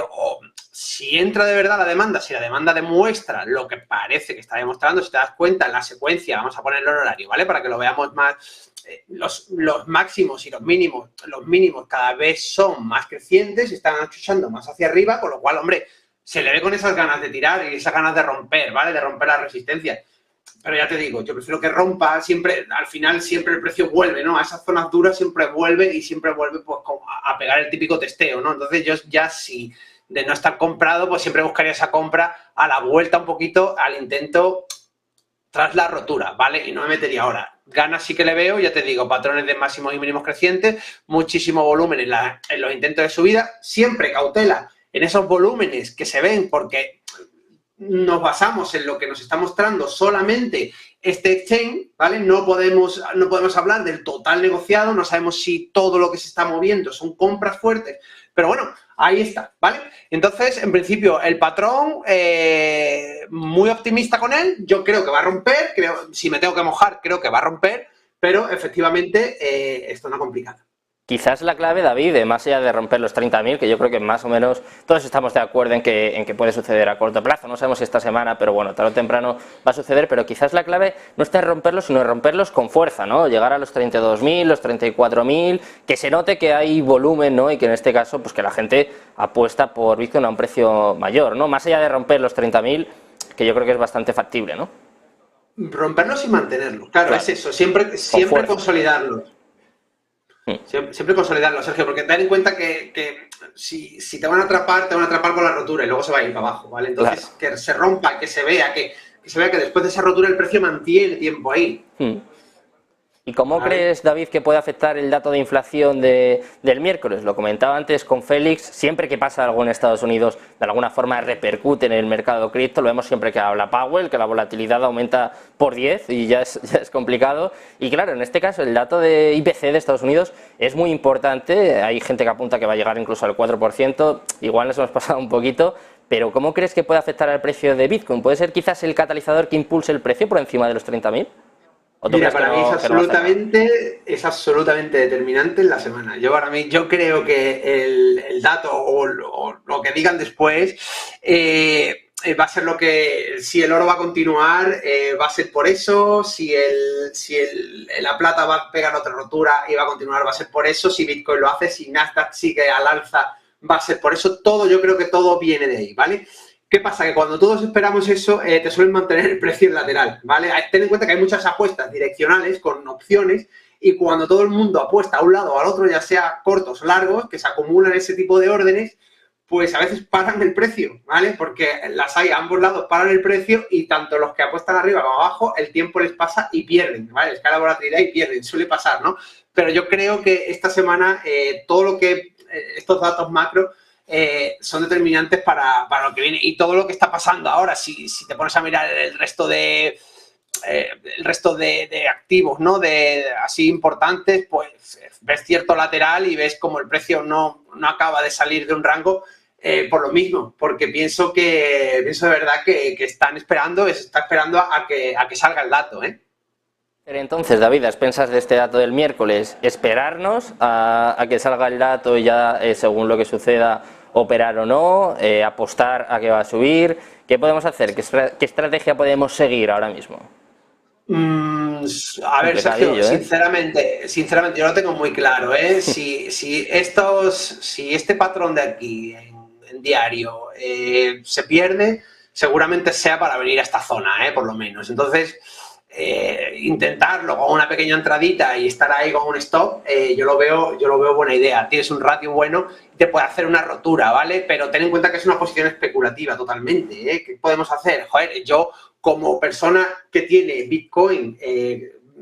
si entra de verdad la demanda, si la demanda demuestra lo que parece que está demostrando, si te das cuenta en la secuencia, vamos a ponerlo en horario, ¿vale? Para que lo veamos más, los máximos y los mínimos cada vez son más crecientes, están achuchando más hacia arriba, con lo cual, hombre, se le ve con esas ganas de tirar y esas ganas de romper, ¿vale? De romper la resistencia. Pero ya te digo, yo prefiero que rompa, siempre, al final siempre el precio vuelve, ¿no? A esas zonas duras siempre vuelve pues a pegar el típico testeo, ¿no? Entonces yo ya si de no estar comprado, pues siempre buscaría esa compra a la vuelta un poquito al intento tras la rotura, ¿vale? Y no me metería ahora. Ganas sí que le veo, ya te digo, patrones de máximos y mínimos crecientes, muchísimo volumen en los intentos de subida, siempre cautela en esos volúmenes que se ven porque... nos basamos en lo que nos está mostrando solamente este exchange, ¿vale? No podemos hablar del total negociado, no sabemos si todo lo que se está moviendo son compras fuertes, pero bueno, ahí está, ¿vale? Entonces, en principio, el patrón, muy optimista con él, yo creo que va a romper, si me tengo que mojar, creo que va a romper, pero efectivamente esto no es complicado. Quizás la clave, David, más allá de romper los 30.000, que yo creo que más o menos todos estamos de acuerdo en que puede suceder a corto plazo, no sabemos si esta semana, pero bueno, tarde o temprano va a suceder, pero quizás la clave no está en romperlos, sino en romperlos con fuerza, ¿no? Llegar a los 32.000, los 34.000, que se note que hay volumen, ¿no? Y que en este caso, pues que la gente apuesta por Bitcoin a un precio mayor, ¿no? Más allá de romper los 30.000, que yo creo que es bastante factible, ¿no? Romperlos y mantenerlos, claro, es eso, siempre consolidarlos. Siempre consolidarlo, Sergio, porque ten en cuenta que si te van a atrapar con la rotura y luego se va a ir para abajo, ¿vale? Entonces, claro, que se rompa, que se vea que después de esa rotura el precio mantiene tiempo ahí. ¿Y cómo crees, David, que puede afectar el dato de inflación del miércoles? Lo comentaba antes con Félix, siempre que pasa algo en Estados Unidos, de alguna forma repercute en el mercado cripto, lo vemos siempre que habla Powell, que la volatilidad aumenta por 10 y ya es complicado. Y claro, en este caso el dato de IPC de Estados Unidos es muy importante, hay gente que apunta que va a llegar incluso al 4%, igual nos hemos pasado un poquito, pero ¿cómo crees que puede afectar al precio de Bitcoin? ¿Puede ser quizás el catalizador que impulse el precio por encima de los 30.000? Mira, para mí es absolutamente determinante en la semana. Yo creo que el dato o lo que digan después va a ser lo que, si el oro va a continuar, va a ser por eso, si la plata va a pegar otra rotura y va a continuar, va a ser por eso, si Bitcoin lo hace, si Nasdaq sigue al alza, va a ser por eso. Yo creo que todo viene de ahí, ¿vale? ¿Qué pasa? Que cuando todos esperamos eso, te suelen mantener el precio en lateral, ¿vale? Ten en cuenta que hay muchas apuestas direccionales con opciones y cuando todo el mundo apuesta a un lado o al otro, ya sea cortos o largos, que se acumulan ese tipo de órdenes, pues a veces paran el precio, ¿vale? Porque las hay a ambos lados, paran el precio y tanto los que apuestan arriba como abajo, el tiempo les pasa y pierden, ¿vale? Escala volatilidad y pierden, suele pasar, ¿no? Pero yo creo que esta semana todo lo que estos datos macro son determinantes para lo que viene y todo lo que está pasando ahora. Si te pones a mirar el resto de activos, ¿no? Así importantes, pues ves cierto lateral y ves como el precio no acaba de salir de un rango por lo mismo, porque pienso de verdad que están esperando, se está esperando a que salga el dato, ¿eh? Pero entonces, David, ¿qué piensas de este dato del miércoles? ¿Esperarnos a que salga el dato y ya, según lo que suceda, operar o no? ¿Apostar a que va a subir? ¿Qué podemos hacer? ¿Qué estrategia podemos seguir ahora mismo? A ver, Sergio, sinceramente, yo lo tengo muy claro, ¿eh? Si este patrón de aquí en diario se pierde, seguramente sea para venir a esta zona, por lo menos. Entonces, intentarlo con una pequeña entradita y estar ahí con un stop, yo lo veo buena idea. Tienes un ratio bueno y te puede hacer una rotura, ¿vale? Pero ten en cuenta que es una posición especulativa totalmente, ¿eh? ¿Qué podemos hacer? Joder, yo como persona que tiene Bitcoin,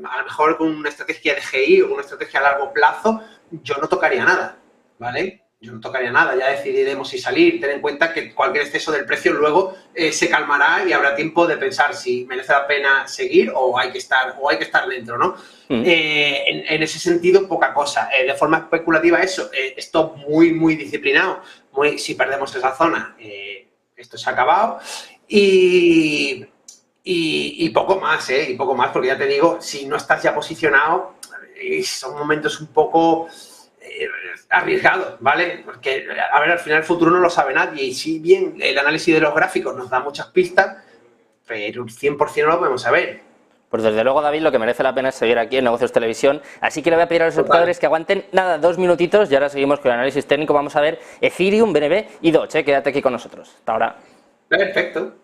a lo mejor con una estrategia de GI o con una estrategia a largo plazo, yo no tocaría nada, ¿vale? Yo no tocaría nada, ya decidiremos si salir. Ten en cuenta que cualquier exceso del precio luego se calmará y habrá tiempo de pensar si merece la pena seguir o hay que estar dentro, ¿no? En ese sentido, poca cosa. De forma especulativa eso, stop muy disciplinado. Si perdemos esa zona, esto se ha acabado. Y poco más, y poco más, porque ya te digo, si no estás ya posicionado, son momentos un poco arriesgados, ¿vale? Porque, a ver, al final el futuro no lo sabe nadie y si bien el análisis de los gráficos nos da muchas pistas, pero 100% no lo podemos saber. Pues desde luego, David, lo que merece la pena es seguir aquí en Negocios Televisión, así que le voy a pedir a los espectadores que aguanten, 2 minutitos y ahora seguimos con el análisis técnico. Vamos a ver Ethereum, BNB y Doge, quédate aquí con nosotros. Hasta ahora. Perfecto.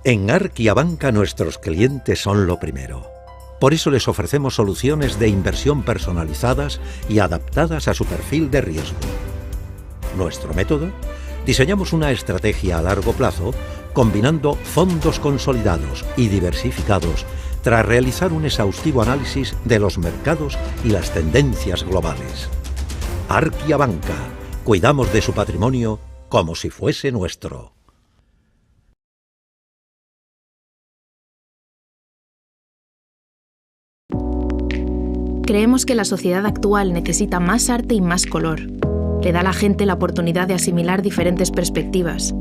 En Arquia Banca nuestros clientes son lo primero. Por eso les ofrecemos soluciones de inversión personalizadas y adaptadas a su perfil de riesgo. Nuestro método: diseñamos una estrategia a largo plazo combinando fondos consolidados y diversificados tras realizar un exhaustivo análisis de los mercados y las tendencias globales. Arquia Banca. Cuidamos de su patrimonio como si fuese nuestro. Creemos que la sociedad actual necesita más arte y más color. Le da a la gente la oportunidad de asimilar diferentes perspectivas.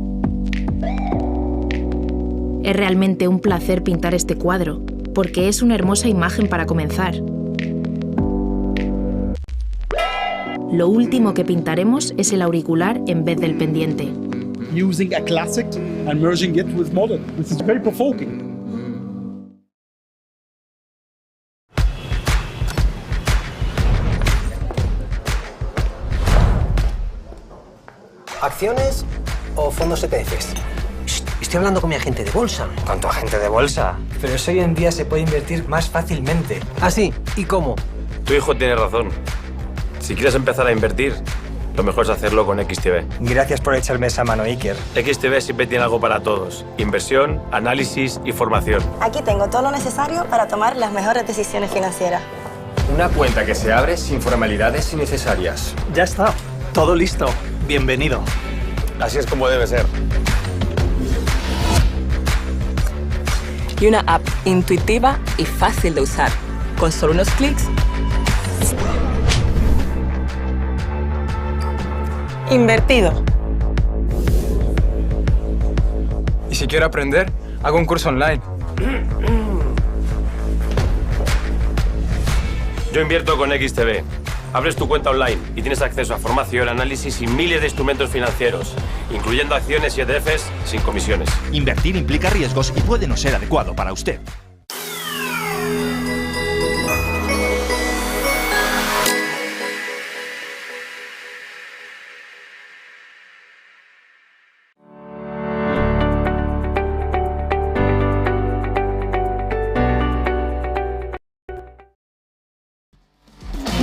Es realmente un placer pintar este cuadro, porque es una hermosa imagen para comenzar. Lo último que pintaremos es el auricular en vez del pendiente. Using a classic and merging it with modern. This is very provoking. ¿Acciones o fondos ETFs? Estoy hablando con mi agente de bolsa. ¿Con tu agente de bolsa? Pero eso hoy en día se puede invertir más fácilmente. ¿Ah, sí? ¿Y cómo? Tu hijo tiene razón. Si quieres empezar a invertir, lo mejor es hacerlo con XTB. Gracias por echarme esa mano, Iker. XTB siempre tiene algo para todos. Inversión, análisis y formación. Aquí tengo todo lo necesario para tomar las mejores decisiones financieras. Una cuenta que se abre sin formalidades innecesarias. Ya está. Todo listo. Bienvenido. Así es como debe ser. Y una app intuitiva y fácil de usar. Con solo unos clics. Invertido. Y si quiero aprender, hago un curso online. Yo invierto con XTB. Abres tu cuenta online y tienes acceso a formación, análisis y miles de instrumentos financieros, incluyendo acciones y ETFs sin comisiones. Invertir implica riesgos y puede no ser adecuado para usted.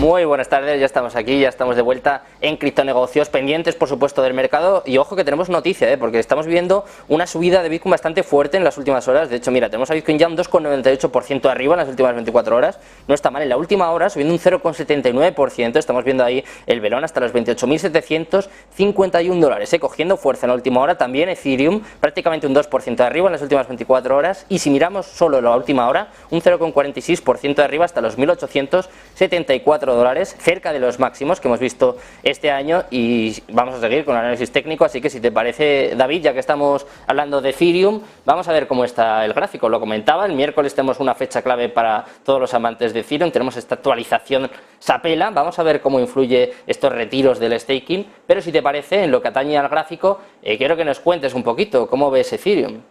Muy buenas tardes, ya estamos aquí, ya estamos de vuelta en Criptonegocios, pendientes por supuesto del mercado y ojo que tenemos noticia, porque estamos viendo una subida de Bitcoin bastante fuerte en las últimas horas. De hecho, mira, tenemos a Bitcoin ya un 2,98% arriba en las últimas 24 horas, no está mal. En la última hora subiendo un 0,79%, estamos viendo ahí el velón hasta los 28.751 dólares, cogiendo fuerza en la última hora. También Ethereum prácticamente un 2% de arriba en las últimas 24 horas y si miramos solo la última hora, un 0,46% de arriba hasta los 1.874 dólares, cerca de los máximos que hemos visto este año. Y vamos a seguir con el análisis técnico, así que si te parece, David, ya que estamos hablando de Ethereum, vamos a ver cómo está el gráfico. Lo comentaba, el miércoles tenemos una fecha clave para todos los amantes de Ethereum, tenemos esta actualización Sapela, vamos a ver cómo influye estos retiros del staking, pero si te parece, en lo que atañe al gráfico, quiero que nos cuentes un poquito cómo ves Ethereum.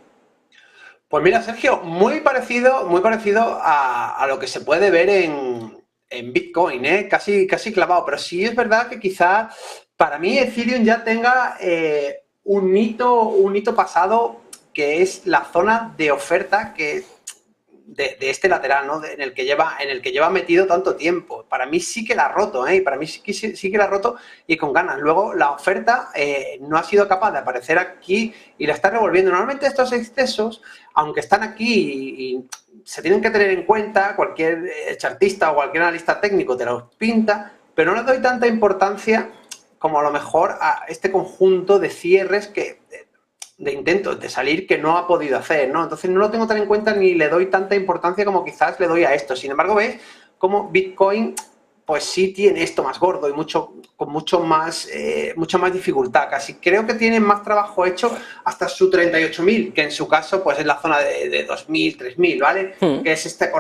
Pues mira, Sergio, muy parecido a lo que se puede ver en Bitcoin, casi clavado, pero sí es verdad que quizá para mí Ethereum ya tenga un hito pasado, que es la zona de oferta que de este lateral, ¿no? En el que lleva metido tanto tiempo. Para mí sí que la ha roto, y para mí sí que la ha roto y con ganas. Luego la oferta no ha sido capaz de aparecer aquí y la está revolviendo. Normalmente estos excesos, aunque están aquí y se tienen que tener en cuenta, cualquier chartista o cualquier analista técnico te los pinta, pero no les doy tanta importancia como a lo mejor a este conjunto de cierres de intentos de salir que no ha podido hacer, ¿no? Entonces no lo tengo tan en cuenta ni le doy tanta importancia como quizás le doy a esto. Sin embargo, ves cómo Bitcoin pues sí tiene esto más gordo y con mucha más dificultad. Casi creo que tiene más trabajo hecho hasta su 38.000, que en su caso pues es la zona de 2.000, 3.000, ¿vale? Que es este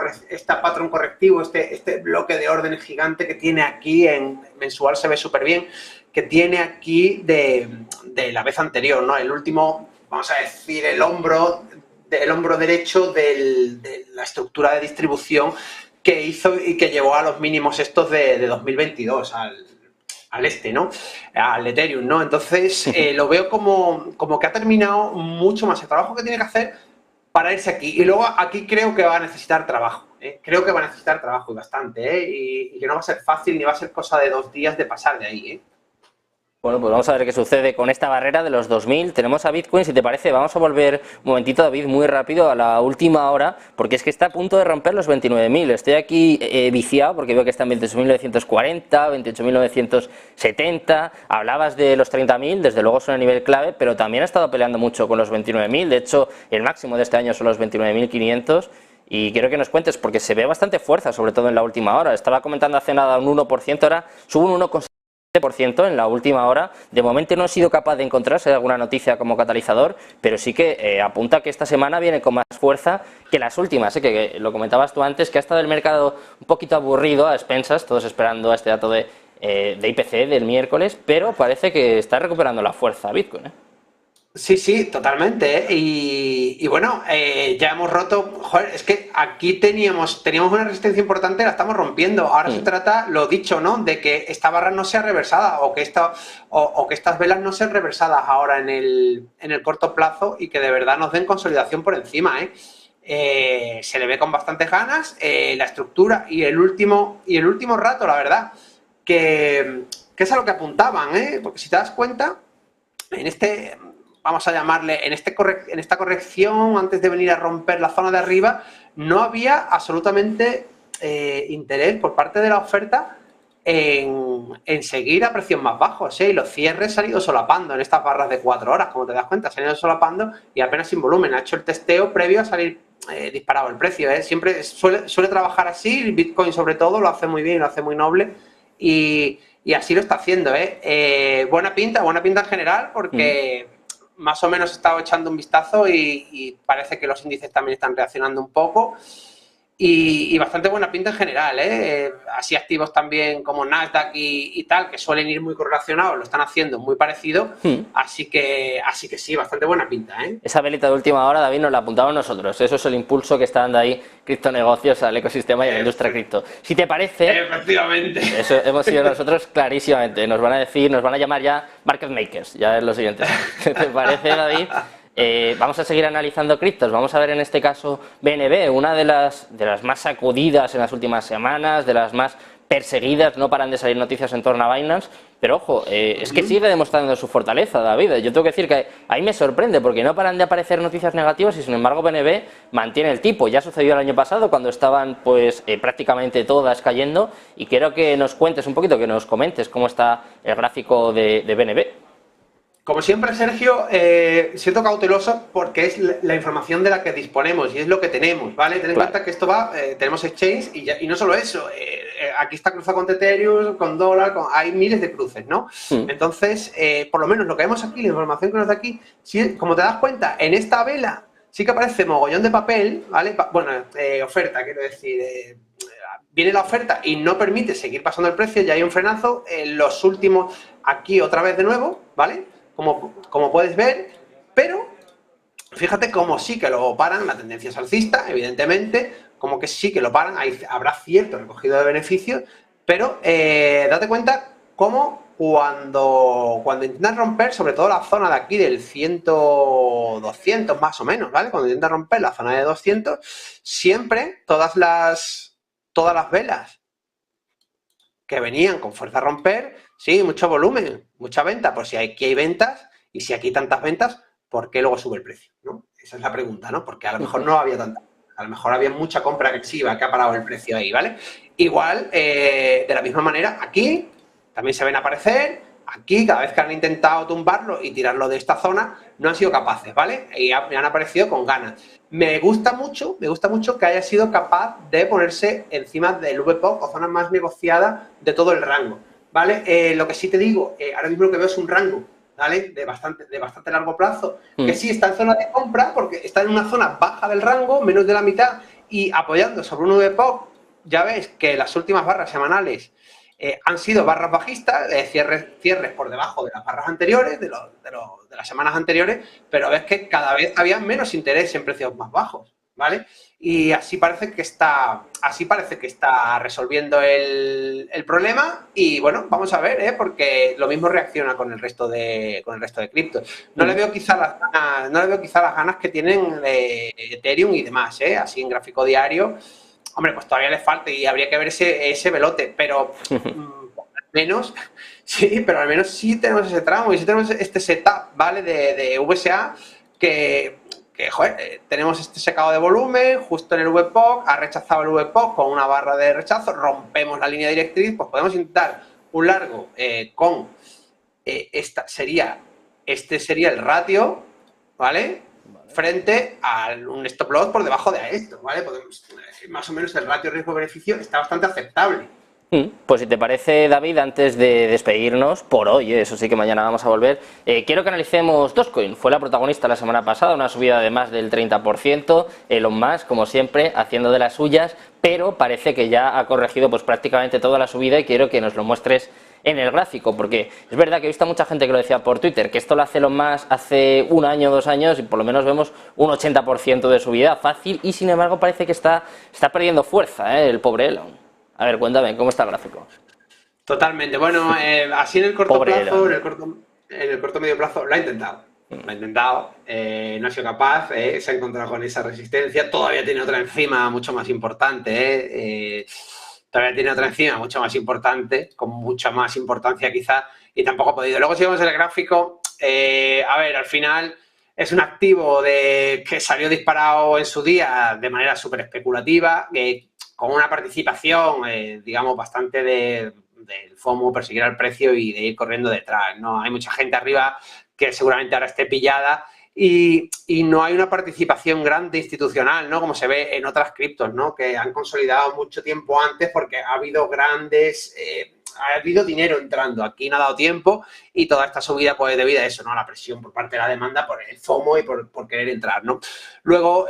patrón correctivo, este bloque de orden gigante que tiene aquí en mensual, se ve súper bien, que tiene aquí de la vez anterior, ¿no? El último, vamos a decir, el hombro derecho de la estructura de distribución que hizo y que llevó a los mínimos estos de 2022 al ¿no? Al Ethereum, ¿no? Entonces lo veo como que ha terminado mucho más el trabajo que tiene que hacer para irse aquí. Y luego aquí creo que va a necesitar trabajo. Creo que va a necesitar trabajo y bastante, y que no va a ser fácil ni va a ser cosa de 2 días de pasar de ahí, Bueno, pues vamos a ver qué sucede con esta barrera de los 2000. Tenemos a Bitcoin, si te parece, vamos a volver un momentito, David, muy rápido a la última hora, porque es que está a punto de romper los 29.000. Estoy aquí viciado porque veo que está en 28.940, 28.970. Hablabas de los 30.000, desde luego son a nivel clave, pero también ha estado peleando mucho con los 29.000. De hecho, el máximo de este año son los 29.500. Y quiero que nos cuentes, porque se ve bastante fuerza, sobre todo en la última hora. Estaba comentando hace nada un 1%, ahora sube un 1,7% en la última hora. De momento no he sido capaz de encontrar alguna noticia como catalizador, pero sí que apunta que esta semana viene con más fuerza que las últimas, que lo comentabas tú antes, que ha estado el mercado un poquito aburrido a expensas, todos esperando a este dato de IPC del miércoles, pero parece que está recuperando la fuerza Bitcoin, Sí, totalmente, y bueno, ya hemos roto, joder, es que aquí teníamos una resistencia importante, la estamos rompiendo. Ahora se trata, lo dicho, ¿no?, de que esta barra no sea reversada o que estas velas no sean reversadas ahora en el corto plazo y que de verdad nos den consolidación por encima, se le ve con bastantes ganas la estructura y el último rato, la verdad, que es a lo que apuntaban, porque si te das cuenta, vamos a llamarle, en esta corrección, antes de venir a romper la zona de arriba, no había absolutamente interés por parte de la oferta en seguir a precios más bajos, y los cierres se han ido solapando en estas barras de 4 horas, como te das cuenta, se han ido solapando y apenas sin volumen. Ha hecho el testeo previo a salir disparado el precio, Siempre suele trabajar así, el Bitcoin sobre todo lo hace muy bien, lo hace muy noble y así lo está haciendo, buena pinta en general, porque más o menos he estado echando un vistazo y parece que los índices también están reaccionando un poco y bastante buena pinta en general, así activos también como Nasdaq y tal, que suelen ir muy correlacionados, lo están haciendo muy parecido, así que sí, bastante buena pinta, Esa velita de última hora, David, nos la apuntamos nosotros, eso es el impulso que está dando ahí Criptonegocios al ecosistema y a la industria cripto. Si te parece, efectivamente, eso hemos sido nosotros clarísimamente, nos van a llamar ya market makers, ya es lo siguiente. ¿Te parece, David? Vamos a seguir analizando criptos, vamos a ver en este caso BNB, una de las más sacudidas en las últimas semanas, de las más perseguidas, no paran de salir noticias en torno a Binance, pero ojo, es que sigue demostrando su fortaleza, David. Yo tengo que decir que ahí me sorprende, porque no paran de aparecer noticias negativas y sin embargo BNB mantiene el tipo. Ya sucedió el año pasado cuando estaban pues prácticamente todas cayendo, y quiero que nos cuentes un poquito, que nos comentes cómo está el gráfico de BNB. Como siempre, Sergio, siento cauteloso porque es la información de la que disponemos y es lo que tenemos, ¿vale? Ten en cuenta que esto va, tenemos exchange y no solo eso, aquí está cruzado con Ethereum, con dólar, hay miles de cruces, ¿no? Entonces, por lo menos lo que vemos aquí, la información que nos da aquí, si, como te das cuenta, en esta vela sí que aparece mogollón de papel, ¿vale? Bueno, oferta, quiero decir, viene la oferta y no permite seguir pasando el precio, ya hay un frenazo, los últimos, aquí otra vez de nuevo, ¿vale? Como puedes ver, pero fíjate cómo sí que lo paran, la tendencia es alcista, evidentemente, como que sí que lo paran, habrá cierto recogido de beneficios, pero date cuenta cómo cuando intentan romper, sobre todo la zona de aquí del 200 más o menos, ¿vale? Cuando intentan romper la zona de 200, siempre todas las velas que venían con fuerza a romper, sí, mucho volumen, mucha venta, pues si aquí hay ventas y si aquí hay tantas ventas, ¿por qué luego sube el precio? ¿No? Esa es la pregunta, ¿no? Porque a lo mejor no había tanta, a lo mejor había mucha compra agresiva que ha parado el precio ahí, ¿vale? Igual, de la misma manera, aquí también se ven aparecer, aquí cada vez que han intentado tumbarlo y tirarlo de esta zona, no han sido capaces, ¿vale? Y me han aparecido con ganas. Me gusta mucho que haya sido capaz de ponerse encima del VPOC o zona más negociada de todo el rango, ¿vale? Lo que sí te digo, ahora mismo lo que veo es un rango, ¿vale? De bastante largo plazo, que sí está en zona de compra porque está en una zona baja del rango, menos de la mitad, y apoyando sobre un VPOC, ya ves que las últimas barras semanales han sido barras bajistas, cierres por debajo de las barras anteriores, de las semanas anteriores, pero ves que cada vez había menos interés en precios más bajos, ¿vale? Y así parece que está resolviendo el problema y bueno, vamos a ver, porque lo mismo reacciona con el resto de criptos. No le veo quizá las ganas que tienen Ethereum y demás, así en gráfico diario. Hombre, pues todavía le falta y habría que ver ese velote, pero al menos sí tenemos ese tramo y sí tenemos este setup, ¿vale? De VSA que joder, tenemos este secado de volumen justo en el VPOC, ha rechazado el VPOC con una barra de rechazo, rompemos la línea directriz, pues podemos intentar un largo con este sería el ratio, ¿vale? Frente a un stop loss por debajo de esto, ¿vale? Podemos, más o menos el ratio riesgo-beneficio está bastante aceptable. Pues si te parece, David, antes de despedirnos por hoy, eso sí que mañana vamos a volver, quiero que analicemos Dogecoin. Fue la protagonista la semana pasada, una subida de más del 30%, Elon Musk, como siempre, haciendo de las suyas, pero parece que ya ha corregido pues prácticamente toda la subida y quiero que nos lo muestres en el gráfico, porque es verdad que he visto a mucha gente que lo decía por Twitter, que esto lo hace Elon Musk hace 1 año, 2 años y por lo menos vemos un 80% de subida fácil y sin embargo parece que está perdiendo fuerza, el pobre Elon. A ver, cuéntame, ¿cómo está el gráfico? Totalmente. Bueno, así en el corto plazo, en el corto medio plazo, lo ha intentado. No ha sido capaz, se ha encontrado con esa resistencia. Todavía tiene otra encima mucho más importante, con mucha más importancia quizá, y tampoco ha podido. Luego si vemos el gráfico, a ver, al final es un activo que salió disparado en su día de manera súper especulativa, con una participación, digamos, bastante del FOMO, perseguir al precio y de ir corriendo detrás, ¿no? Hay mucha gente arriba que seguramente ahora esté pillada y no hay una participación grande institucional, ¿no? Como se ve en otras criptos, ¿no? Que han consolidado mucho tiempo antes porque ha habido ha habido dinero entrando. Aquí no ha dado tiempo y toda esta subida pues debido a eso, ¿no? A la presión por parte de la demanda, por el FOMO y por querer entrar, ¿no? Luego,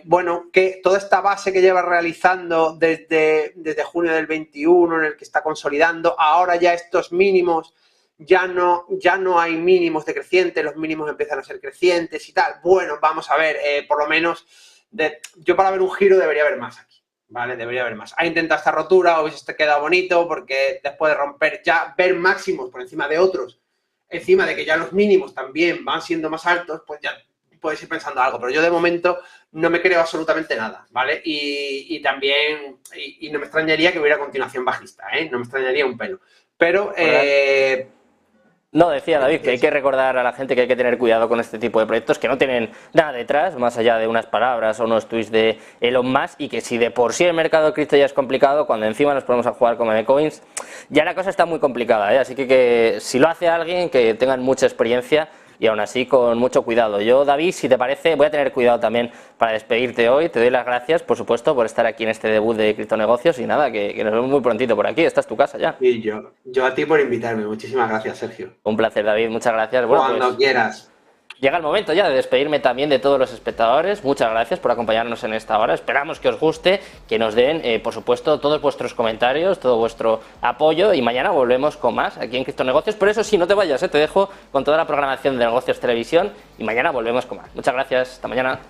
bueno, que toda esta base que lleva realizando desde junio del 21, en el que está consolidando, ahora ya estos mínimos, ya no hay mínimos decrecientes, los mínimos empiezan a ser crecientes y tal. Bueno, vamos a ver, por lo menos, yo para ver un giro debería haber más aquí. Vale, debería haber más. Ha intentado esta rotura, hubiese quedado bonito porque después de romper ya, ver máximos por encima de otros, encima de que ya los mínimos también van siendo más altos, pues ya puedes ir pensando algo, pero yo de momento no me creo absolutamente nada, ¿vale? Y también, no me extrañaría que hubiera continuación bajista, ¿eh? No me extrañaría un pelo. Pero... No, decía David que hay que recordar a la gente que hay que tener cuidado con este tipo de proyectos que no tienen nada detrás, más allá de unas palabras o unos tweets de Elon Musk, y que si de por sí el mercado de cripto ya es complicado, cuando encima nos ponemos a jugar con memecoins, ya la cosa está muy complicada, ¿eh? Así que si lo hace alguien que tenga mucha experiencia y aún así con mucho cuidado. Yo, David, si te parece, voy a tener cuidado también para despedirte hoy. Te doy las gracias, por supuesto, por estar aquí en este debut de Criptonegocios y nada, que nos vemos muy prontito por aquí. Esta es tu casa ya. Y yo a ti por invitarme. Muchísimas gracias, Sergio. Un placer, David. Muchas gracias. Bueno, cuando quieras. Llega el momento ya de despedirme también de todos los espectadores. Muchas gracias por acompañarnos en esta hora. Esperamos que os guste, que nos den, por supuesto, todos vuestros comentarios, todo vuestro apoyo, y mañana volvemos con más aquí en Criptonegocios. Por eso sí, no te vayas, te dejo con toda la programación de Negocios Televisión y mañana volvemos con más. Muchas gracias. Hasta mañana.